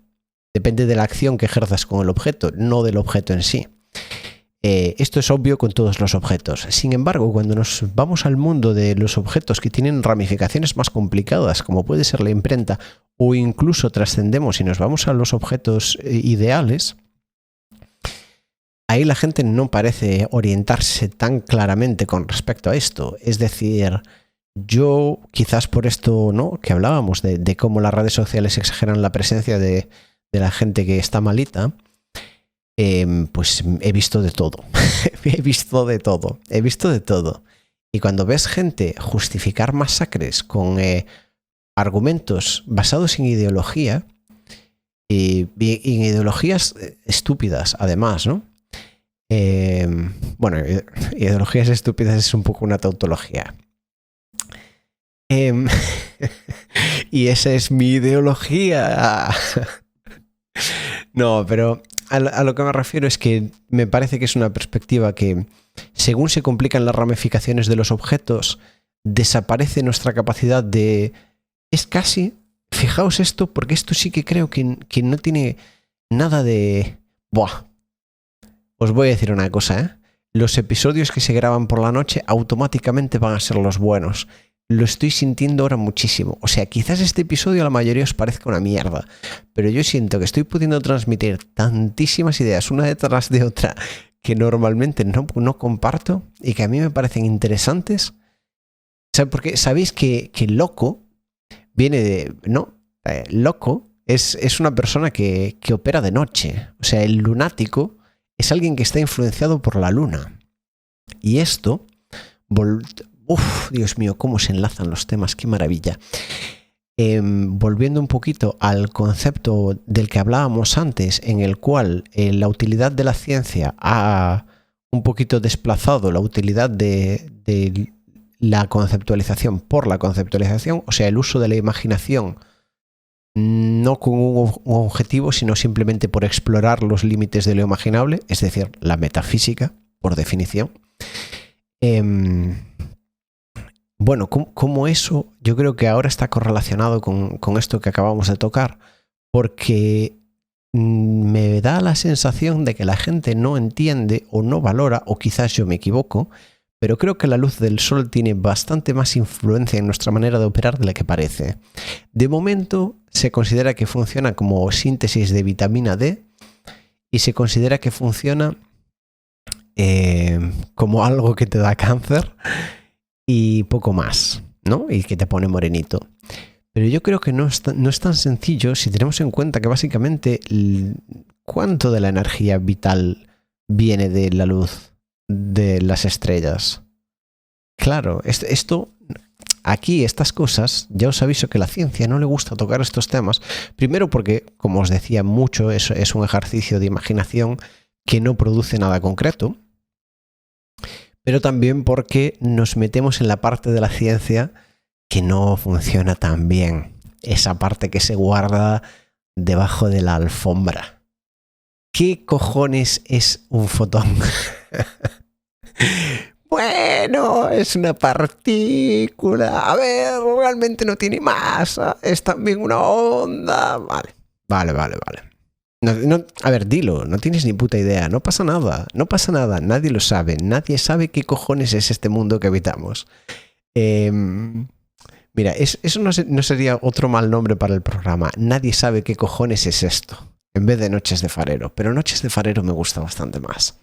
Depende de la acción que ejerzas con el objeto, no del objeto en sí. Esto es obvio con todos los objetos. Sin embargo, cuando nos vamos al mundo de los objetos que tienen ramificaciones más complicadas, como puede ser la imprenta, o incluso trascendemos y nos vamos a los objetos ideales, ahí la gente no parece orientarse tan claramente con respecto a esto. Es decir, yo quizás por esto, ¿no?, que hablábamos de cómo las redes sociales exageran la presencia de la gente que está malita, pues he visto de todo. He visto de todo. Y cuando ves gente justificar masacres con argumentos basados en ideología, Y ideologías estúpidas, además, ¿no? Bueno, ideologías estúpidas es un poco una tautología. Y esa es mi ideología. No, pero a lo que me refiero es que me parece que es una perspectiva que, según se complican las ramificaciones de los objetos, desaparece nuestra capacidad de... Es casi... Fijaos esto, porque esto sí que creo que no tiene nada de... Buah. Os voy a decir una cosa, ¿eh? Los episodios que se graban por la noche automáticamente van a ser los buenos. Lo estoy sintiendo ahora muchísimo. O sea, quizás este episodio a la mayoría os parezca una mierda, pero yo siento que estoy pudiendo transmitir tantísimas ideas una detrás de otra que normalmente no comparto y que a mí me parecen interesantes. Porque sabéis que loco viene de... ¿No? Loco es una persona que opera de noche. O sea, el lunático es alguien que está influenciado por la luna. Y esto... Uf, Dios mío, cómo se enlazan los temas, qué maravilla. Volviendo un poquito al concepto del que hablábamos antes, en el cual la utilidad de la ciencia ha un poquito desplazado la utilidad de la conceptualización por la conceptualización, o sea, el uso de la imaginación no con un objetivo, sino simplemente por explorar los límites de lo imaginable, es decir, la metafísica, por definición. Bueno, como eso yo creo que ahora está correlacionado con esto que acabamos de tocar, porque me da la sensación de que la gente no entiende o no valora, o quizás yo me equivoco, pero creo que la luz del sol tiene bastante más influencia en nuestra manera de operar de la que parece. De momento se considera que funciona como síntesis de vitamina D y se considera que funciona como algo que te da cáncer y poco más, ¿no? Y que te pone morenito. Pero yo creo que no es tan sencillo si tenemos en cuenta que básicamente cuánto de la energía vital viene de la luz de las estrellas. Claro, esto aquí, estas cosas, ya os aviso que a la ciencia no le gusta tocar estos temas. Primero porque, como os decía, mucho es un ejercicio de imaginación que no produce nada concreto. Pero también porque nos metemos en la parte de la ciencia que no funciona tan bien. Esa parte que se guarda debajo de la alfombra. ¿Qué cojones es un fotón? Bueno, es una partícula. A ver, realmente no tiene masa. Es también una onda. Vale. A ver, dilo, no tienes ni puta idea. No pasa nada. Nadie lo sabe. Nadie sabe qué cojones es este mundo que habitamos. Mira, eso no sería otro mal nombre para el programa. Nadie sabe qué cojones es esto. En vez de Noches de Farero. Pero Noches de Farero me gusta bastante más.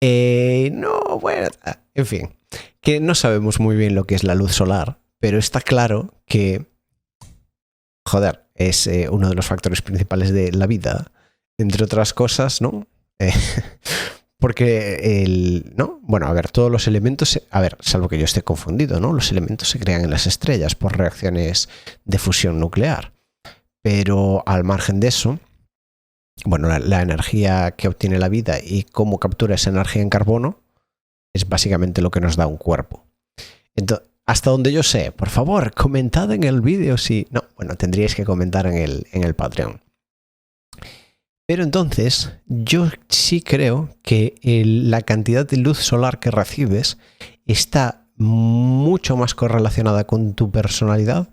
No, bueno, en fin, que no sabemos muy bien lo que es la luz solar, pero está claro que, joder, es uno de los factores principales de la vida, entre otras cosas, ¿no? Porque ¿no? Bueno, a ver, todos los elementos, a ver, salvo que yo esté confundido, ¿no? Los elementos se crean en las estrellas por reacciones de fusión nuclear, pero al margen de eso, bueno, la energía que obtiene la vida y cómo captura esa energía en carbono es básicamente lo que nos da un cuerpo. Entonces, hasta donde yo sé, por favor, comentad en el vídeo si... No, bueno, tendríais que comentar en el Patreon. Pero entonces, yo sí creo que la cantidad de luz solar que recibes está mucho más correlacionada con tu personalidad,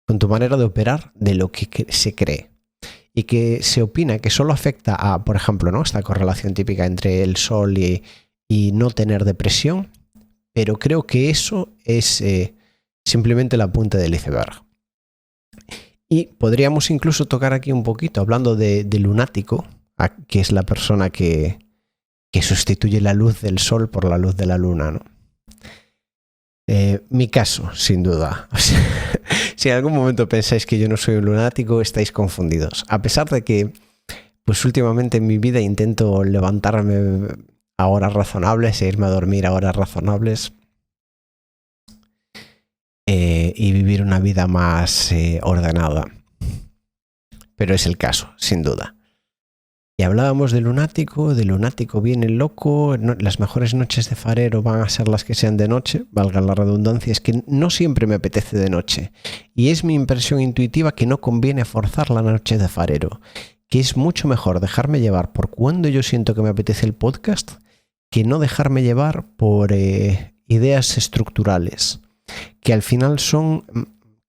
con tu manera de operar, de lo que se cree. Y que se opina que solo afecta a, por ejemplo, ¿no? Esta correlación típica entre el sol y no tener depresión, pero creo que eso es simplemente la punta del iceberg. Y podríamos incluso tocar aquí un poquito, hablando de lunático, que es la persona que sustituye la luz del sol por la luz de la luna, ¿no? Mi caso, sin duda. O sea, si en algún momento pensáis que yo no soy un lunático, estáis confundidos. A pesar de que, pues últimamente en mi vida intento levantarme a horas razonables e irme a dormir a horas razonables y vivir una vida más ordenada. pero es el caso, sin duda. Y hablábamos de lunático viene el loco, las mejores noches de farero van a ser las que sean de noche, valga la redundancia, es que no siempre me apetece de noche. Y es mi impresión intuitiva que no conviene forzar la noche de farero, que es mucho mejor dejarme llevar por cuando yo siento que me apetece el podcast, que no dejarme llevar por ideas estructurales, que al final son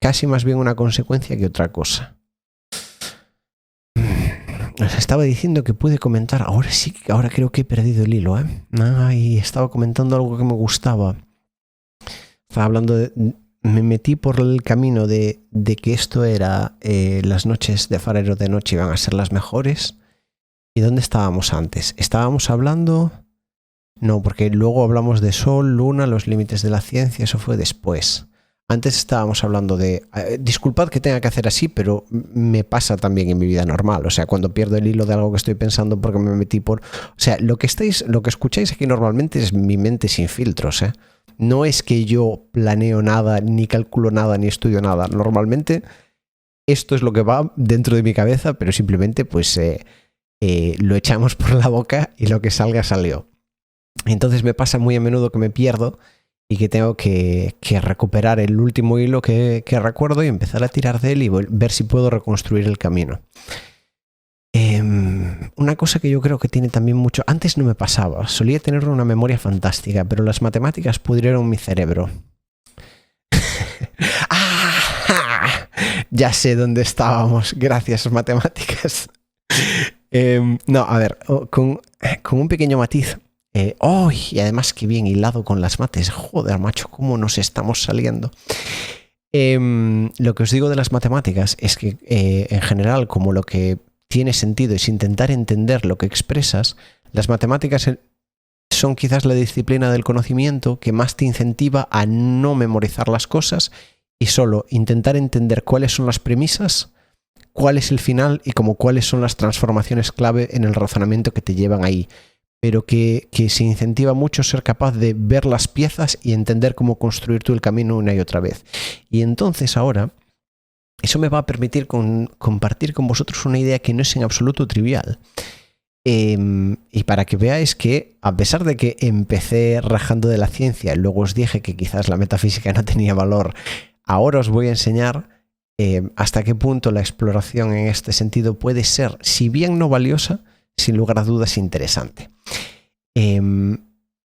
casi más bien una consecuencia que otra cosa. Os estaba diciendo que pude comentar, ahora creo que he perdido el hilo, y estaba comentando algo que me gustaba. Estaba hablando me metí por el camino de que esto era las noches de farero de noche iban a ser las mejores. ¿Y dónde estábamos antes? Estábamos hablando... No, porque luego hablamos de sol, luna, los límites de la ciencia, eso fue después. Antes estábamos hablando de... disculpad que tenga que hacer así, pero me pasa también en mi vida normal. O sea, cuando pierdo el hilo de algo que estoy pensando porque me metí por... O sea, lo que escucháis aquí normalmente es mi mente sin filtros, ¿eh? No es que yo planeo nada, ni calculo nada, ni estudio nada. Normalmente esto es lo que va dentro de mi cabeza, pero simplemente pues lo echamos por la boca y lo que salga salió. Entonces me pasa muy a menudo que me pierdo y que tengo que recuperar el último hilo que recuerdo y empezar a tirar de él y ver si puedo reconstruir el camino. Una cosa que yo creo que tiene también mucho... Antes no me pasaba, solía tener una memoria fantástica, pero las matemáticas pudrieron mi cerebro. Ya sé dónde estábamos, gracias matemáticas. No, a ver, con un pequeño matiz. Y además que bien hilado con las mates. Joder, macho, cómo nos estamos saliendo. Lo que os digo de las matemáticas es que en general, como lo que tiene sentido es intentar entender lo que expresas, las matemáticas son quizás la disciplina del conocimiento que más te incentiva a no memorizar las cosas y solo intentar entender cuáles son las premisas, cuál es el final y como cuáles son las transformaciones clave en el razonamiento que te llevan ahí. Pero que se incentiva mucho ser capaz de ver las piezas y entender cómo construir tú el camino una y otra vez. Y entonces ahora, eso me va a permitir compartir con vosotros una idea que no es en absoluto trivial. Y para que veáis que, a pesar de que empecé rajando de la ciencia, luego os dije que quizás la metafísica no tenía valor, ahora os voy a enseñar hasta qué punto la exploración en este sentido puede ser, si bien no valiosa, sin lugar a dudas interesante.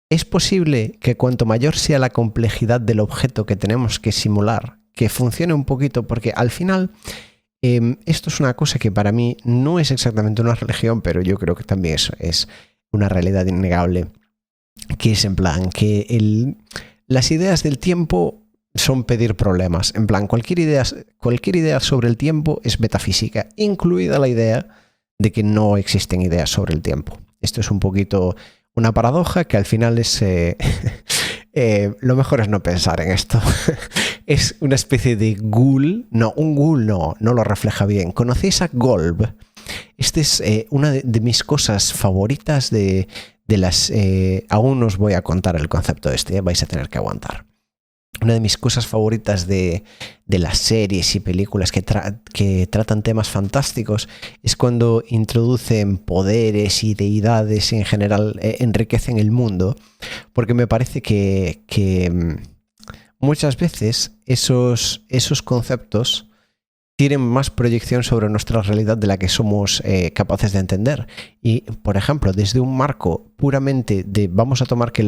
Es posible que cuanto mayor sea la complejidad del objeto que tenemos que simular, que funcione un poquito, porque al final esto es una cosa que para mí no es exactamente una religión, pero yo creo que también es una realidad innegable, que es en plan que las ideas del tiempo son pedir problemas. En plan, cualquier idea sobre el tiempo es metafísica, incluida la idea de que no existen ideas sobre el tiempo. Esto es un poquito una paradoja que al final es... lo mejor es no pensar en esto. Es una especie de ghoul. No, un ghoul no lo refleja bien. ¿Conocéis a Golb? Este es una de mis cosas favoritas de las... aún os voy a contar el concepto este, vais a tener que aguantar. Una de mis cosas favoritas de las series y películas que tratan temas fantásticos es cuando introducen poderes y deidades y en general enriquecen el mundo, porque me parece que muchas veces esos conceptos tienen más proyección sobre nuestra realidad de la que somos capaces de entender. Y, por ejemplo, desde un marco puramente de vamos a tomar que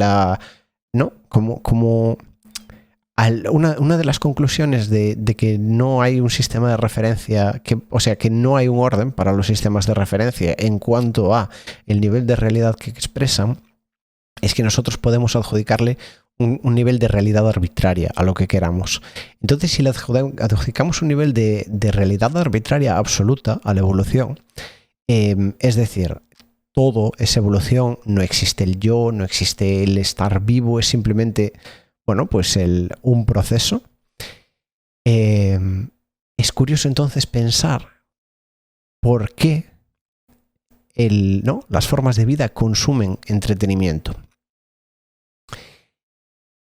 una de las conclusiones de que no hay un sistema de referencia, que no hay un orden para los sistemas de referencia en cuanto a el nivel de realidad que expresan, es que nosotros podemos adjudicarle un nivel de realidad arbitraria a lo que queramos. Entonces, si le adjudicamos un nivel de realidad arbitraria absoluta a la evolución, es decir, todo es evolución, no existe el yo, no existe el estar vivo, es simplemente... Bueno, pues un proceso. Es curioso entonces pensar por qué las formas de vida consumen entretenimiento.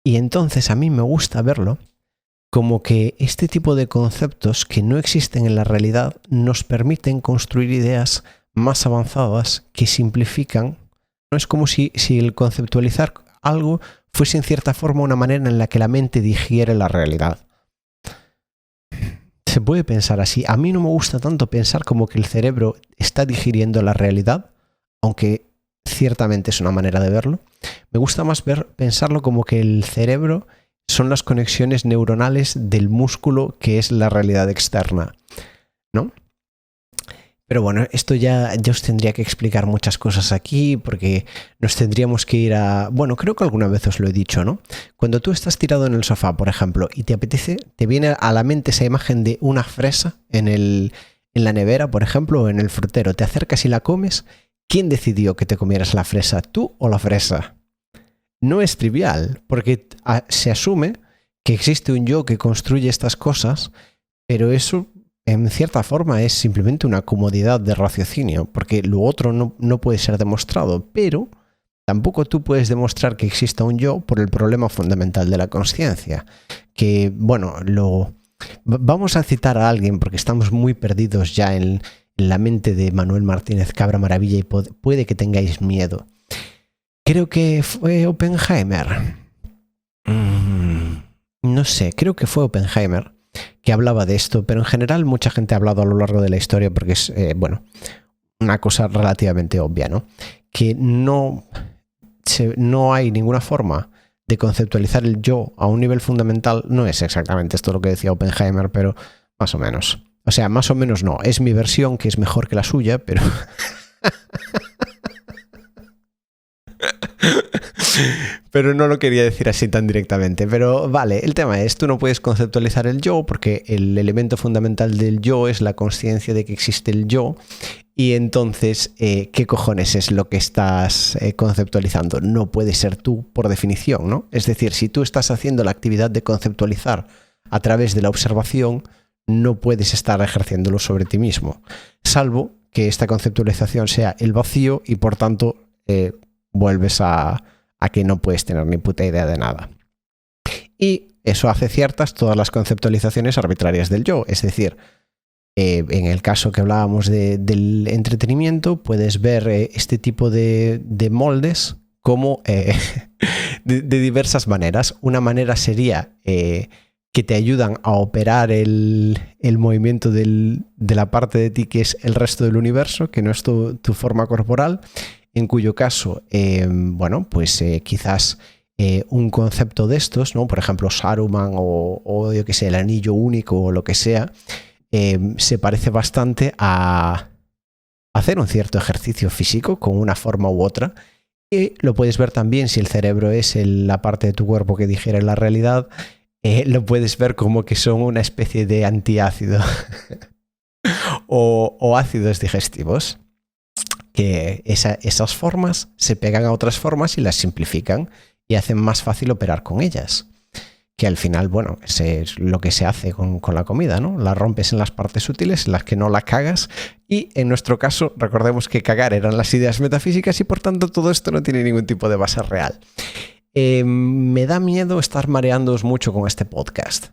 Y entonces a mí me gusta verlo como que este tipo de conceptos que no existen en la realidad nos permiten construir ideas más avanzadas que simplifican. No es como si el conceptualizar algo fuese en cierta forma una manera en la que la mente digiere la realidad. Se puede pensar así. A mí no me gusta tanto pensar como que el cerebro está digiriendo la realidad, aunque ciertamente es una manera de verlo. Me gusta más pensarlo como que el cerebro son las conexiones neuronales del músculo que es la realidad externa, ¿no? Pero bueno, esto ya os tendría que explicar muchas cosas aquí porque nos tendríamos que ir a... Bueno, creo que alguna vez os lo he dicho, ¿no? Cuando tú estás tirado en el sofá, por ejemplo, y te apetece, te viene a la mente esa imagen de una fresa en la nevera, por ejemplo, o en el frutero. Te acercas y la comes. ¿Quién decidió que te comieras la fresa, tú o la fresa? No es trivial, porque se asume que existe un yo que construye estas cosas, pero eso en cierta forma es simplemente una comodidad de raciocinio, porque lo otro no puede ser demostrado, pero tampoco tú puedes demostrar que exista un yo por el problema fundamental de la consciencia, que, bueno, vamos a citar a alguien porque estamos muy perdidos ya en la mente de Manuel Martínez Cabra Maravilla y puede que tengáis miedo. Creo que fue Oppenheimer. No sé, creo que fue Oppenheimer que hablaba de esto, pero en general mucha gente ha hablado a lo largo de la historia porque es, bueno, una cosa relativamente obvia, ¿no? Que no hay ninguna forma de conceptualizar el yo a un nivel fundamental. No es exactamente esto lo que decía Oppenheimer, pero más o menos. O sea, más o menos no. Es mi versión, que es mejor que la suya, pero... Pero no lo quería decir así tan directamente. Pero vale, el tema es, tú no puedes conceptualizar el yo porque el elemento fundamental del yo es la consciencia de que existe el yo. Y entonces, ¿qué cojones es lo que estás conceptualizando? No puede ser tú por definición, ¿no? Es decir, si tú estás haciendo la actividad de conceptualizar a través de la observación, no puedes estar ejerciéndolo sobre ti mismo, salvo que esta conceptualización sea el vacío y por tanto vuelves a que no puedes tener ni puta idea de nada. Y eso hace ciertas todas las conceptualizaciones arbitrarias del yo, es decir, en el caso que hablábamos del entretenimiento, puedes ver este tipo de moldes como de diversas maneras. Una manera sería que te ayudan a operar el movimiento de la parte de ti que es el resto del universo, que no es tu forma corporal, en cuyo caso, bueno, pues quizás un concepto de estos, ¿no? Por ejemplo, Saruman o yo que sé, el anillo único o lo que sea, se parece bastante a hacer un cierto ejercicio físico con una forma u otra. Y lo puedes ver también si el cerebro es la parte de tu cuerpo que digiere la realidad, lo puedes ver como que son una especie de antiácido o ácidos digestivos, que esas formas se pegan a otras formas y las simplifican y hacen más fácil operar con ellas. Que al final, bueno, es lo que se hace con la comida, ¿no? La rompes en las partes sutiles, en las que no la cagas, y en nuestro caso, recordemos que cagar eran las ideas metafísicas y por tanto todo esto no tiene ningún tipo de base real. Me da miedo estar mareándoos mucho con este podcast.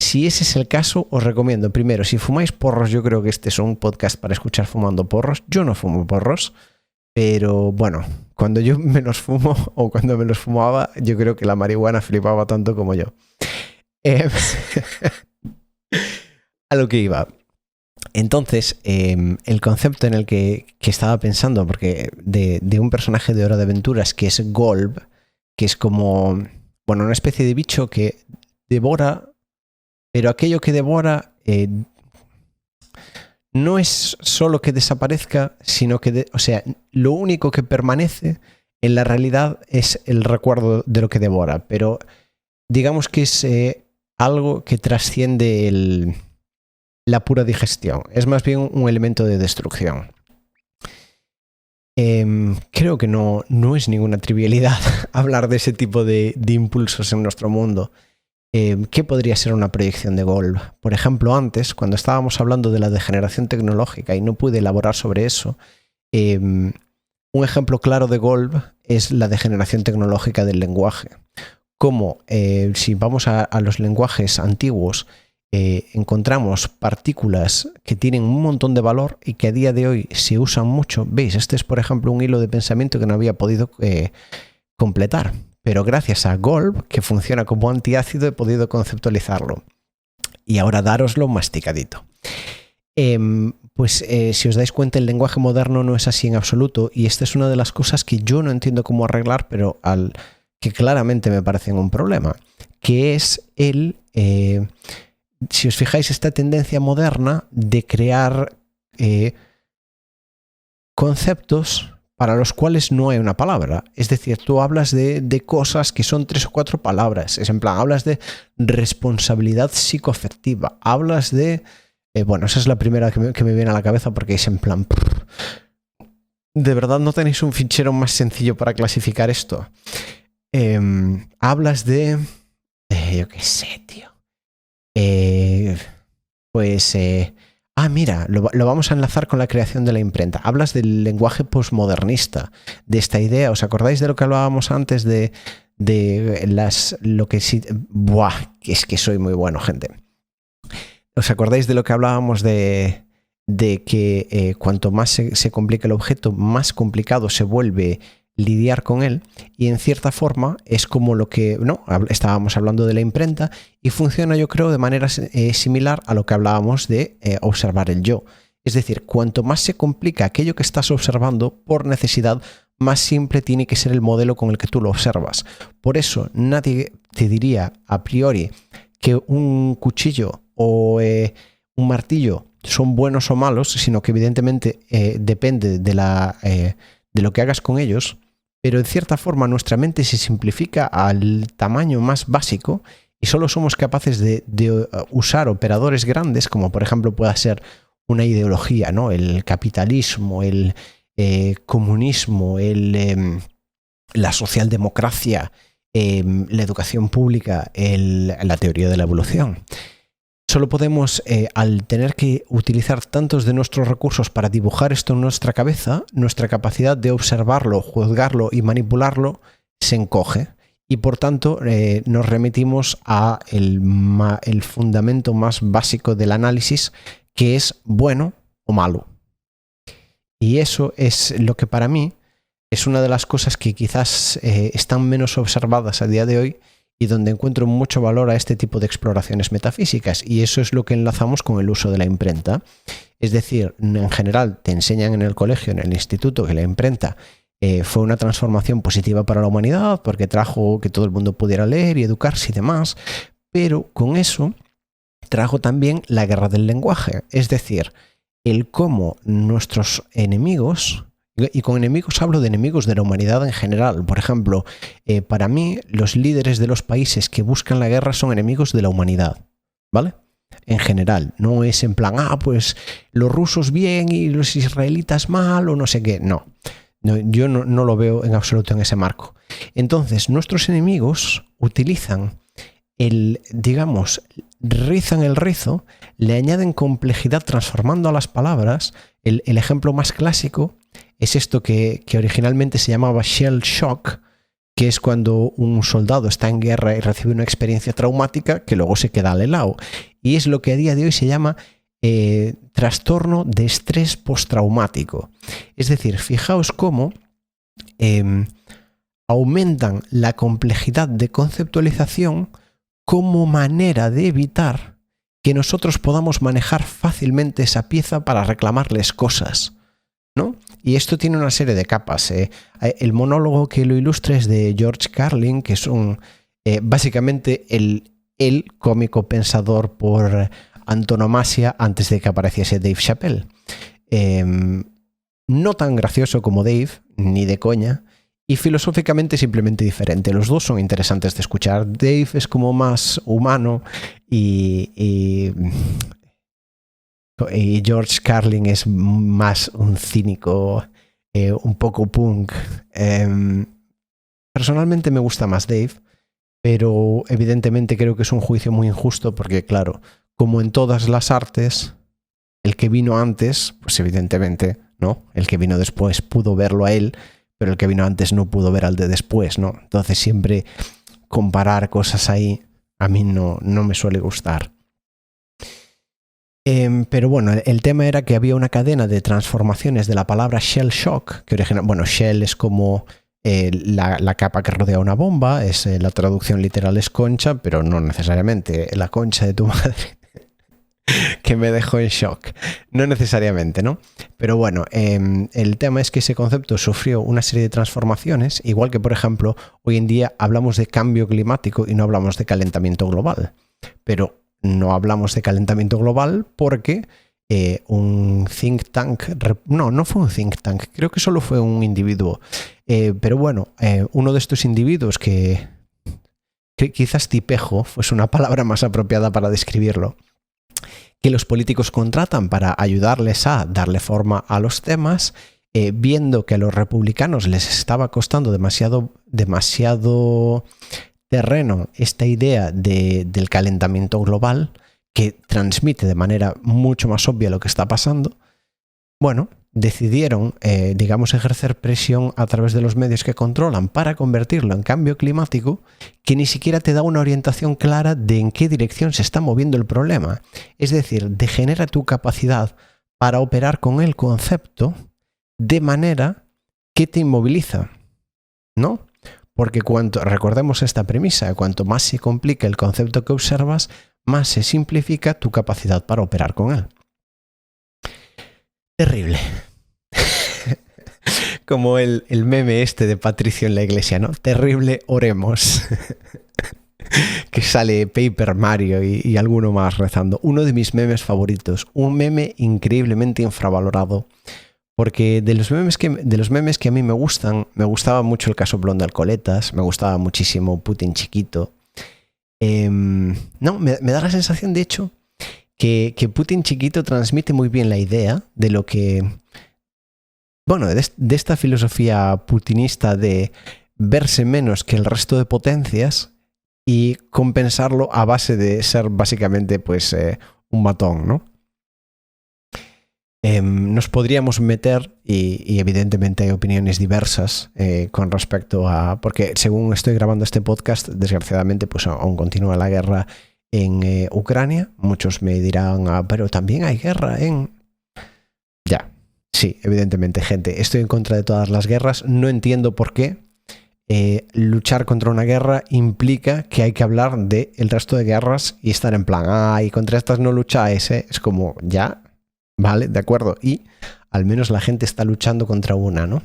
Si ese es el caso, os recomiendo, primero, si fumáis porros, yo creo que este es un podcast para escuchar fumando porros. Yo no fumo porros, pero bueno, cuando yo me los fumo o cuando me los fumaba, yo creo que la marihuana flipaba tanto como yo. A lo que iba. Entonces, el concepto en el que estaba pensando, porque de un personaje de Hora de Aventuras que es Golb, que es como, bueno, una especie de bicho que devora, pero aquello que devora no es solo que desaparezca, sino que, o sea, lo único que permanece en la realidad es el recuerdo de lo que devora, pero digamos que es algo que trasciende la pura digestión, es más bien un elemento de destrucción. Creo que no es ninguna trivialidad hablar de ese tipo de impulsos en nuestro mundo. ¿Qué podría ser una proyección de Golb? Por ejemplo, antes, cuando estábamos hablando de la degeneración tecnológica y no pude elaborar sobre eso, un ejemplo claro de Golb es la degeneración tecnológica del lenguaje. cómo si vamos a los lenguajes antiguos, encontramos partículas que tienen un montón de valor y que a día de hoy se usan mucho. ¿Veis? Este es, por ejemplo, un hilo de pensamiento que no había podido completar, pero gracias a Golb, que funciona como antiácido, he podido conceptualizarlo. Y ahora dároslo masticadito. Si os dais cuenta, el lenguaje moderno no es así en absoluto, y esta es una de las cosas que yo no entiendo cómo arreglar, pero que claramente me parecen un problema, que es si os fijáis, esta tendencia moderna de crear conceptos para los cuales no hay una palabra. Es decir, tú hablas de cosas que son 3 o 4 palabras. Es en plan, hablas de responsabilidad psicoafectiva, hablas de... esa es la primera que me viene a la cabeza, porque es en plan... ¿De verdad no tenéis un fichero más sencillo para clasificar esto? Hablas de... yo qué sé, tío. Mira, lo vamos a enlazar con la creación de la imprenta. Hablas del lenguaje posmodernista, de esta idea. ¿Os acordáis de lo que hablábamos antes es que soy muy bueno, gente. ¿Os acordáis de lo que hablábamos de que cuanto más se complica el objeto, más complicado se vuelve lidiar con él? Y en cierta forma es como lo que estábamos hablando de la imprenta, y funciona, yo creo, de manera similar a lo que hablábamos de observar el yo. Es decir, cuanto más se complica aquello que estás observando, por necesidad, más simple tiene que ser el modelo con el que tú lo observas. Por eso nadie te diría a priori que un cuchillo o un martillo son buenos o malos, sino que evidentemente depende de lo que hagas con ellos. Pero en cierta forma nuestra mente se simplifica al tamaño más básico y solo somos capaces de usar operadores grandes, como por ejemplo pueda ser una ideología, ¿no? El capitalismo, el comunismo, la socialdemocracia, la educación pública, la teoría de la evolución. Solo podemos, al tener que utilizar tantos de nuestros recursos para dibujar esto en nuestra cabeza, nuestra capacidad de observarlo, juzgarlo y manipularlo se encoge. Y por tanto nos remitimos a el fundamento más básico del análisis, que es bueno o malo. Y eso es lo que para mí es una de las cosas que quizás están menos observadas a día de hoy, y donde encuentro mucho valor a este tipo de exploraciones metafísicas, y eso es lo que enlazamos con el uso de la imprenta. Es decir, en general te enseñan en el colegio, en el instituto, que la imprenta fue una transformación positiva para la humanidad porque trajo que todo el mundo pudiera leer y educarse y demás, pero con eso trajo también la guerra del lenguaje, es decir, el cómo nuestros enemigos... Y con enemigos hablo de enemigos de la humanidad en general. Por ejemplo, para mí los líderes de los países que buscan la guerra son enemigos de la humanidad, ¿vale? En general, no es en plan, pues los rusos bien y los israelitas mal o no sé qué. No, yo no lo veo en absoluto en ese marco. Entonces, nuestros enemigos utilizan rizan el rizo, le añaden complejidad transformando a las palabras. El ejemplo más clásico es esto que originalmente se llamaba shell shock, que es cuando un soldado está en guerra y recibe una experiencia traumática que luego se queda al helado. Y es lo que a día de hoy se llama trastorno de estrés postraumático. Es decir, fijaos cómo aumentan la complejidad de conceptualización como manera de evitar que nosotros podamos manejar fácilmente esa pieza para reclamarles cosas, ¿no? Y esto tiene una serie de capas. El monólogo que lo ilustra es de George Carlin, que es básicamente el cómico pensador por antonomasia antes de que apareciese Dave Chappelle. No tan gracioso como Dave, ni de coña, y filosóficamente simplemente diferente. Los dos son interesantes de escuchar. Dave es como más humano y George Carlin es más un cínico, un poco punk. Personalmente me gusta más Dave, pero evidentemente creo que es un juicio muy injusto porque, claro, como en todas las artes, el que vino antes, pues evidentemente, ¿no? El que vino después pudo verlo a él, pero el que vino antes no pudo ver al de después, ¿no? Entonces siempre comparar cosas ahí a mí no me suele gustar. Pero bueno, el tema era que había una cadena de transformaciones de la palabra shell shock, que origina, bueno, shell es como la capa que rodea una bomba, la traducción literal es concha, pero no necesariamente la concha de tu madre que me dejó en shock. No necesariamente, ¿no? Pero bueno, el tema es que ese concepto sufrió una serie de transformaciones, igual que, por ejemplo, hoy en día hablamos de cambio climático y no hablamos de calentamiento global. Pero no hablamos de calentamiento global porque un think tank... No fue un think tank, creo que solo fue un individuo. Pero bueno, uno de estos individuos que quizás tipejo fuese una palabra más apropiada para describirlo, que los políticos contratan para ayudarles a darle forma a los temas, viendo que a los republicanos les estaba costando demasiado terreno esta idea del calentamiento global, que transmite de manera mucho más obvia lo que está pasando. Bueno, decidieron, ejercer presión a través de los medios que controlan para convertirlo en cambio climático, que ni siquiera te da una orientación clara de en qué dirección se está moviendo el problema. Es decir, degenera tu capacidad para operar con el concepto de manera que te inmoviliza, ¿no? Porque recordemos esta premisa, cuanto más se complica el concepto que observas, más se simplifica tu capacidad para operar con él. Terrible. Como el meme este de Patricio en la iglesia, ¿no? Terrible, oremos. Que sale Paper Mario y alguno más rezando. Uno de mis memes favoritos. Un meme increíblemente infravalorado. Porque de los memes que a mí me gustaba mucho el casoplón de Alcoletas, me gustaba muchísimo Putin chiquito. Me da la sensación, de hecho, que Putin chiquito transmite muy bien la idea de lo que... Bueno, de esta filosofía putinista de verse menos que el resto de potencias y compensarlo a base de ser básicamente pues un matón, ¿no? Nos podríamos meter, y evidentemente hay opiniones diversas con respecto a... Porque según estoy grabando este podcast, desgraciadamente pues aún continúa la guerra en Ucrania. Muchos me dirán, pero también hay guerra en... Ya, sí, evidentemente, gente. Estoy en contra de todas las guerras. No entiendo por qué luchar contra una guerra implica que hay que hablar del resto de guerras y estar en plan, y contra estas no lucháis, ¿eh? Es como, ya... Vale, de acuerdo. Y al menos la gente está luchando contra una, ¿no?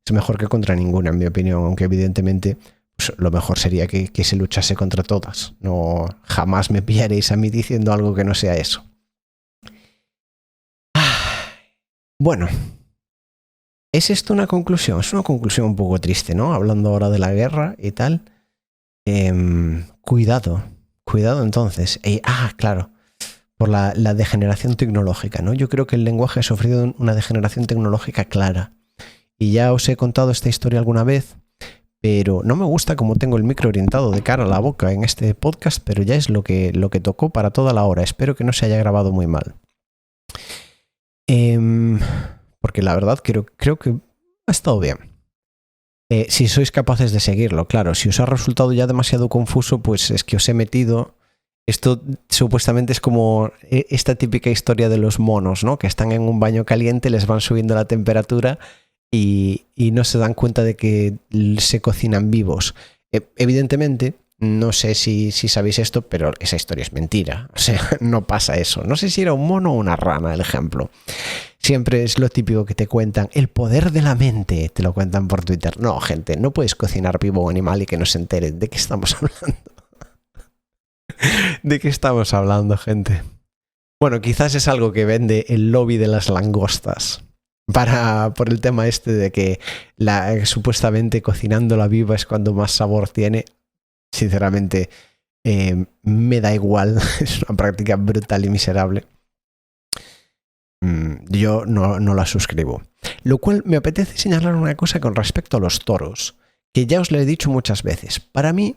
Es mejor que contra ninguna, en mi opinión, aunque evidentemente pues, lo mejor sería que se luchase contra todas. No, jamás me pillaréis a mí diciendo algo que no sea eso. Bueno, ¿es esto una conclusión? Es una conclusión un poco triste, ¿no? Hablando ahora de la guerra y tal. Cuidado entonces. Claro. Por la degeneración tecnológica, ¿no? Yo creo que el lenguaje ha sufrido una degeneración tecnológica clara. Y ya os he contado esta historia alguna vez, pero no me gusta cómo tengo el micro orientado de cara a la boca en este podcast, pero ya es lo que tocó para toda la hora. Espero que no se haya grabado muy mal. Porque la verdad creo que ha estado bien. Si sois capaces de seguirlo, claro. Si os ha resultado ya demasiado confuso, pues es que os he metido... Esto supuestamente es como esta típica historia de los monos, ¿no? Que están en un baño caliente, les van subiendo la temperatura y no se dan cuenta de que se cocinan vivos. Evidentemente, no sé si sabéis esto, pero esa historia es mentira. O sea, no pasa eso. No sé si era un mono o una rana el ejemplo. Siempre es lo típico que te cuentan. El poder de la mente, te lo cuentan por Twitter. No, gente, no puedes cocinar vivo o animal y que no se enteren de qué estamos hablando. ¿De qué estamos hablando, gente? Bueno, quizás es algo que vende el lobby de las langostas. Por el tema este de que supuestamente cocinándola viva es cuando más sabor tiene. Sinceramente, me da igual. Es una práctica brutal y miserable. Yo no la suscribo. Lo cual me apetece señalar una cosa con respecto a los toros, que ya os lo he dicho muchas veces. Para mí...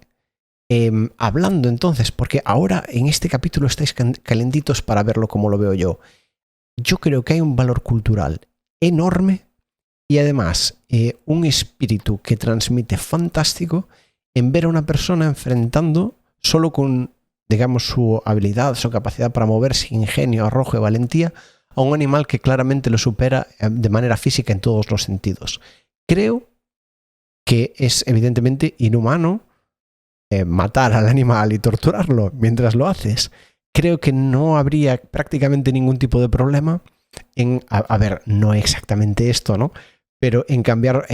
hablando entonces, porque ahora en este capítulo estáis calentitos para verlo como lo veo yo creo que hay un valor cultural enorme y además un espíritu que transmite fantástico en ver a una persona enfrentando solo con, digamos, su habilidad, su capacidad para moverse, ingenio, arrojo y valentía, a un animal que claramente lo supera de manera física en todos los sentidos. Creo que es evidentemente inhumano matar al animal y torturarlo mientras lo haces. Creo que no habría prácticamente ningún tipo de problema en, a ver, no exactamente esto, ¿no? Pero en cambiar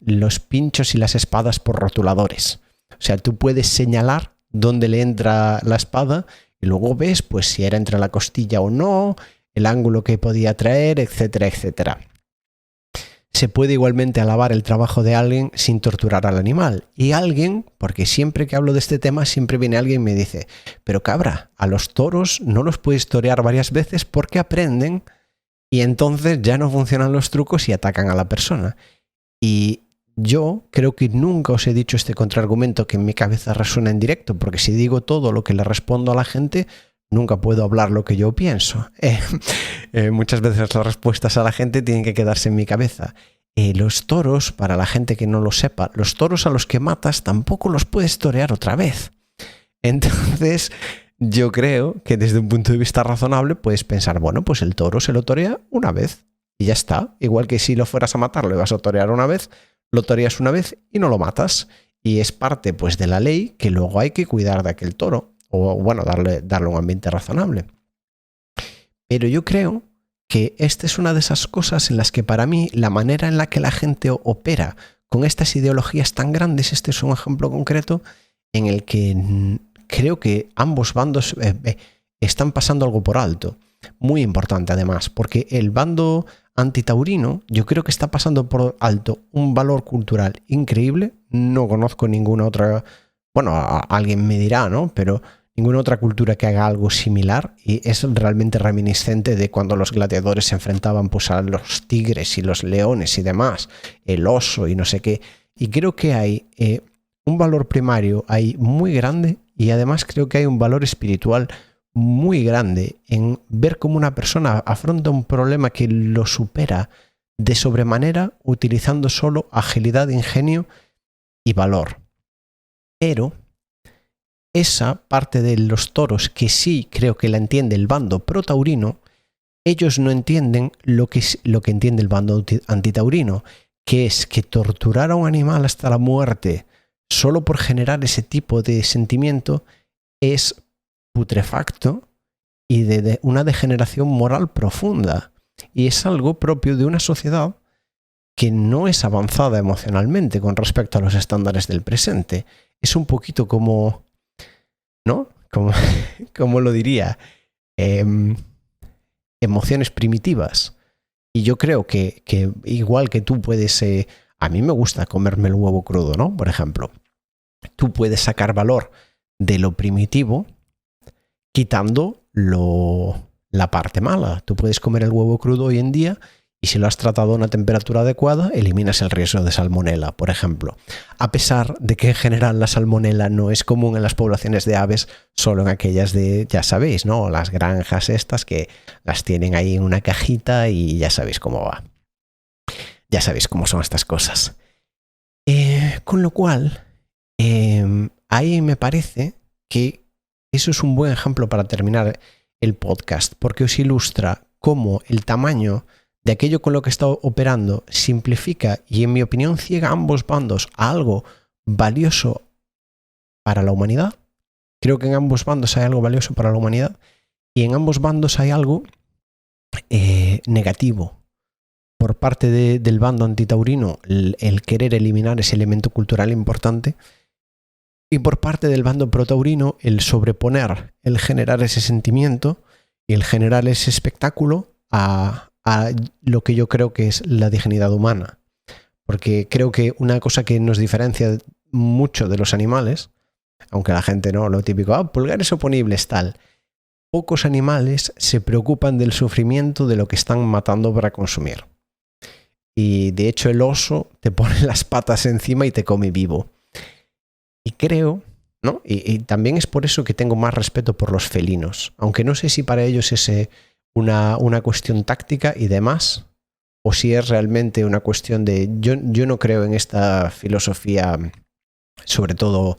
los pinchos y las espadas por rotuladores. O sea, tú puedes señalar dónde le entra la espada y luego ves pues si era entre la costilla o no, el ángulo que podía traer, etcétera, etcétera. Se puede igualmente alabar el trabajo de alguien sin torturar al animal. Y alguien, porque siempre que hablo de este tema, siempre viene alguien y me dice, pero cabra, a los toros no los puedes torear varias veces porque aprenden y entonces ya no funcionan los trucos y atacan a la persona. Y yo creo que nunca os he dicho este contraargumento que en mi cabeza resuena en directo, porque si digo todo lo que le respondo a la gente, nunca puedo hablar lo que yo pienso. Muchas veces las respuestas a la gente tienen que quedarse en mi cabeza. Los toros, para la gente que no lo sepa, los toros a los que matas tampoco los puedes torear otra vez. Entonces, yo creo que desde un punto de vista razonable puedes pensar, bueno, pues el toro se lo torea una vez y ya está. Igual que si lo fueras a matar, lo ibas a torear una vez, lo toreas una vez y no lo matas. Y es parte pues de la ley que luego hay que cuidar de aquel toro. O bueno, darle un ambiente razonable. Pero yo creo que esta es una de esas cosas en las que para mí la manera en la que la gente opera con estas ideologías tan grandes, este es un ejemplo concreto en el que creo que ambos bandos están pasando algo por alto. Muy importante además, porque el bando antitaurino yo creo que está pasando por alto un valor cultural increíble. No conozco ninguna otra, bueno, alguien me dirá, ¿no? Pero ninguna otra cultura que haga algo similar y es realmente reminiscente de cuando los gladiadores se enfrentaban pues, a los tigres y los leones y demás, el oso y no sé qué. Y creo que hay un valor primario ahí muy grande y además creo que hay un valor espiritual muy grande en ver cómo una persona afronta un problema que lo supera de sobremanera utilizando solo agilidad, ingenio y valor. Pero esa parte de los toros que sí creo que la entiende el bando protaurino, ellos no entienden lo que entiende el bando antitaurino, que es que torturar a un animal hasta la muerte solo por generar ese tipo de sentimiento es putrefacto y de una degeneración moral profunda. Y es algo propio de una sociedad que no es avanzada emocionalmente con respecto a los estándares del presente. Es un poquito como, ¿no? Como lo diría, emociones primitivas. Y yo creo que igual que tú puedes, a mí me gusta comerme el huevo crudo, ¿no? Por ejemplo, tú puedes sacar valor de lo primitivo quitando la parte mala. Tú puedes comer el huevo crudo hoy en día y si lo has tratado a una temperatura adecuada, eliminas el riesgo de salmonela, por ejemplo. A pesar de que en general la salmonela no es común en las poblaciones de aves, solo en aquellas de, ya sabéis, ¿no? Las granjas estas que las tienen ahí en una cajita y ya sabéis cómo va. Ya sabéis cómo son estas cosas. Con lo cual, ahí me parece que eso es un buen ejemplo para terminar el podcast, porque os ilustra cómo el tamaño de aquello con lo que está operando simplifica y, en mi opinión, ciega a ambos bandos a algo valioso para la humanidad. Creo que en ambos bandos hay algo valioso para la humanidad y en ambos bandos hay algo negativo. Por parte del bando antitaurino, el querer eliminar ese elemento cultural importante, y por parte del bando protaurino, el sobreponer, el generar ese sentimiento y el generar ese espectáculo a lo que yo creo que es la dignidad humana. Porque creo que una cosa que nos diferencia mucho de los animales, aunque la gente no, lo típico, pulgares oponibles, tal. Pocos animales se preocupan del sufrimiento de lo que están matando para consumir. Y de hecho el oso te pone las patas encima y te come vivo. Y creo, ¿no? Y también es por eso que tengo más respeto por los felinos. Aunque no sé si para ellos es una cuestión táctica y demás, o si es realmente una cuestión de... Yo no creo en esta filosofía sobre todo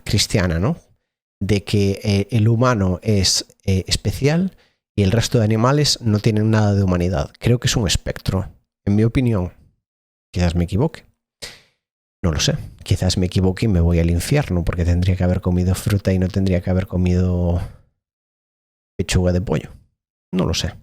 cristiana, ¿no? De que el humano es especial y el resto de animales no tienen nada de humanidad. Creo que es un espectro. En mi opinión, quizás me equivoque. No lo sé. Quizás me equivoque y me voy al infierno porque tendría que haber comido fruta y no tendría que haber comido pechuga de pollo. No lo sé.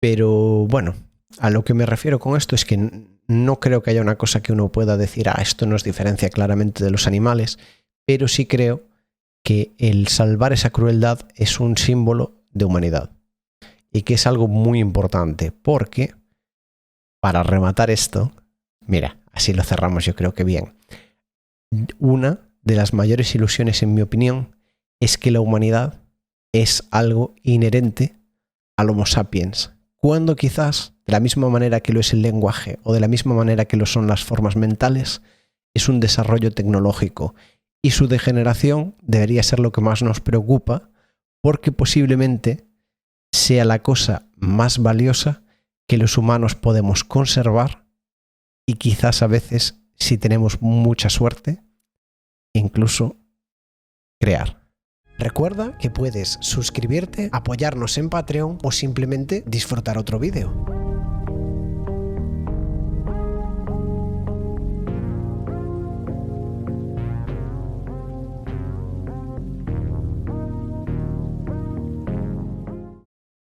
Pero bueno, a lo que me refiero con esto es que no creo que haya una cosa que uno pueda decir, esto nos diferencia claramente de los animales, pero sí creo que el salvar esa crueldad es un símbolo de humanidad y que es algo muy importante porque, para rematar esto, mira, así lo cerramos yo creo que bien, una de las mayores ilusiones en mi opinión es que la humanidad es algo inherente al Homo sapiens, cuando quizás, de la misma manera que lo es el lenguaje o de la misma manera que lo son las formas mentales, es un desarrollo tecnológico y su degeneración debería ser lo que más nos preocupa porque posiblemente sea la cosa más valiosa que los humanos podemos conservar y quizás a veces, si tenemos mucha suerte, incluso crear. Recuerda que puedes suscribirte, apoyarnos en Patreon o simplemente disfrutar otro vídeo.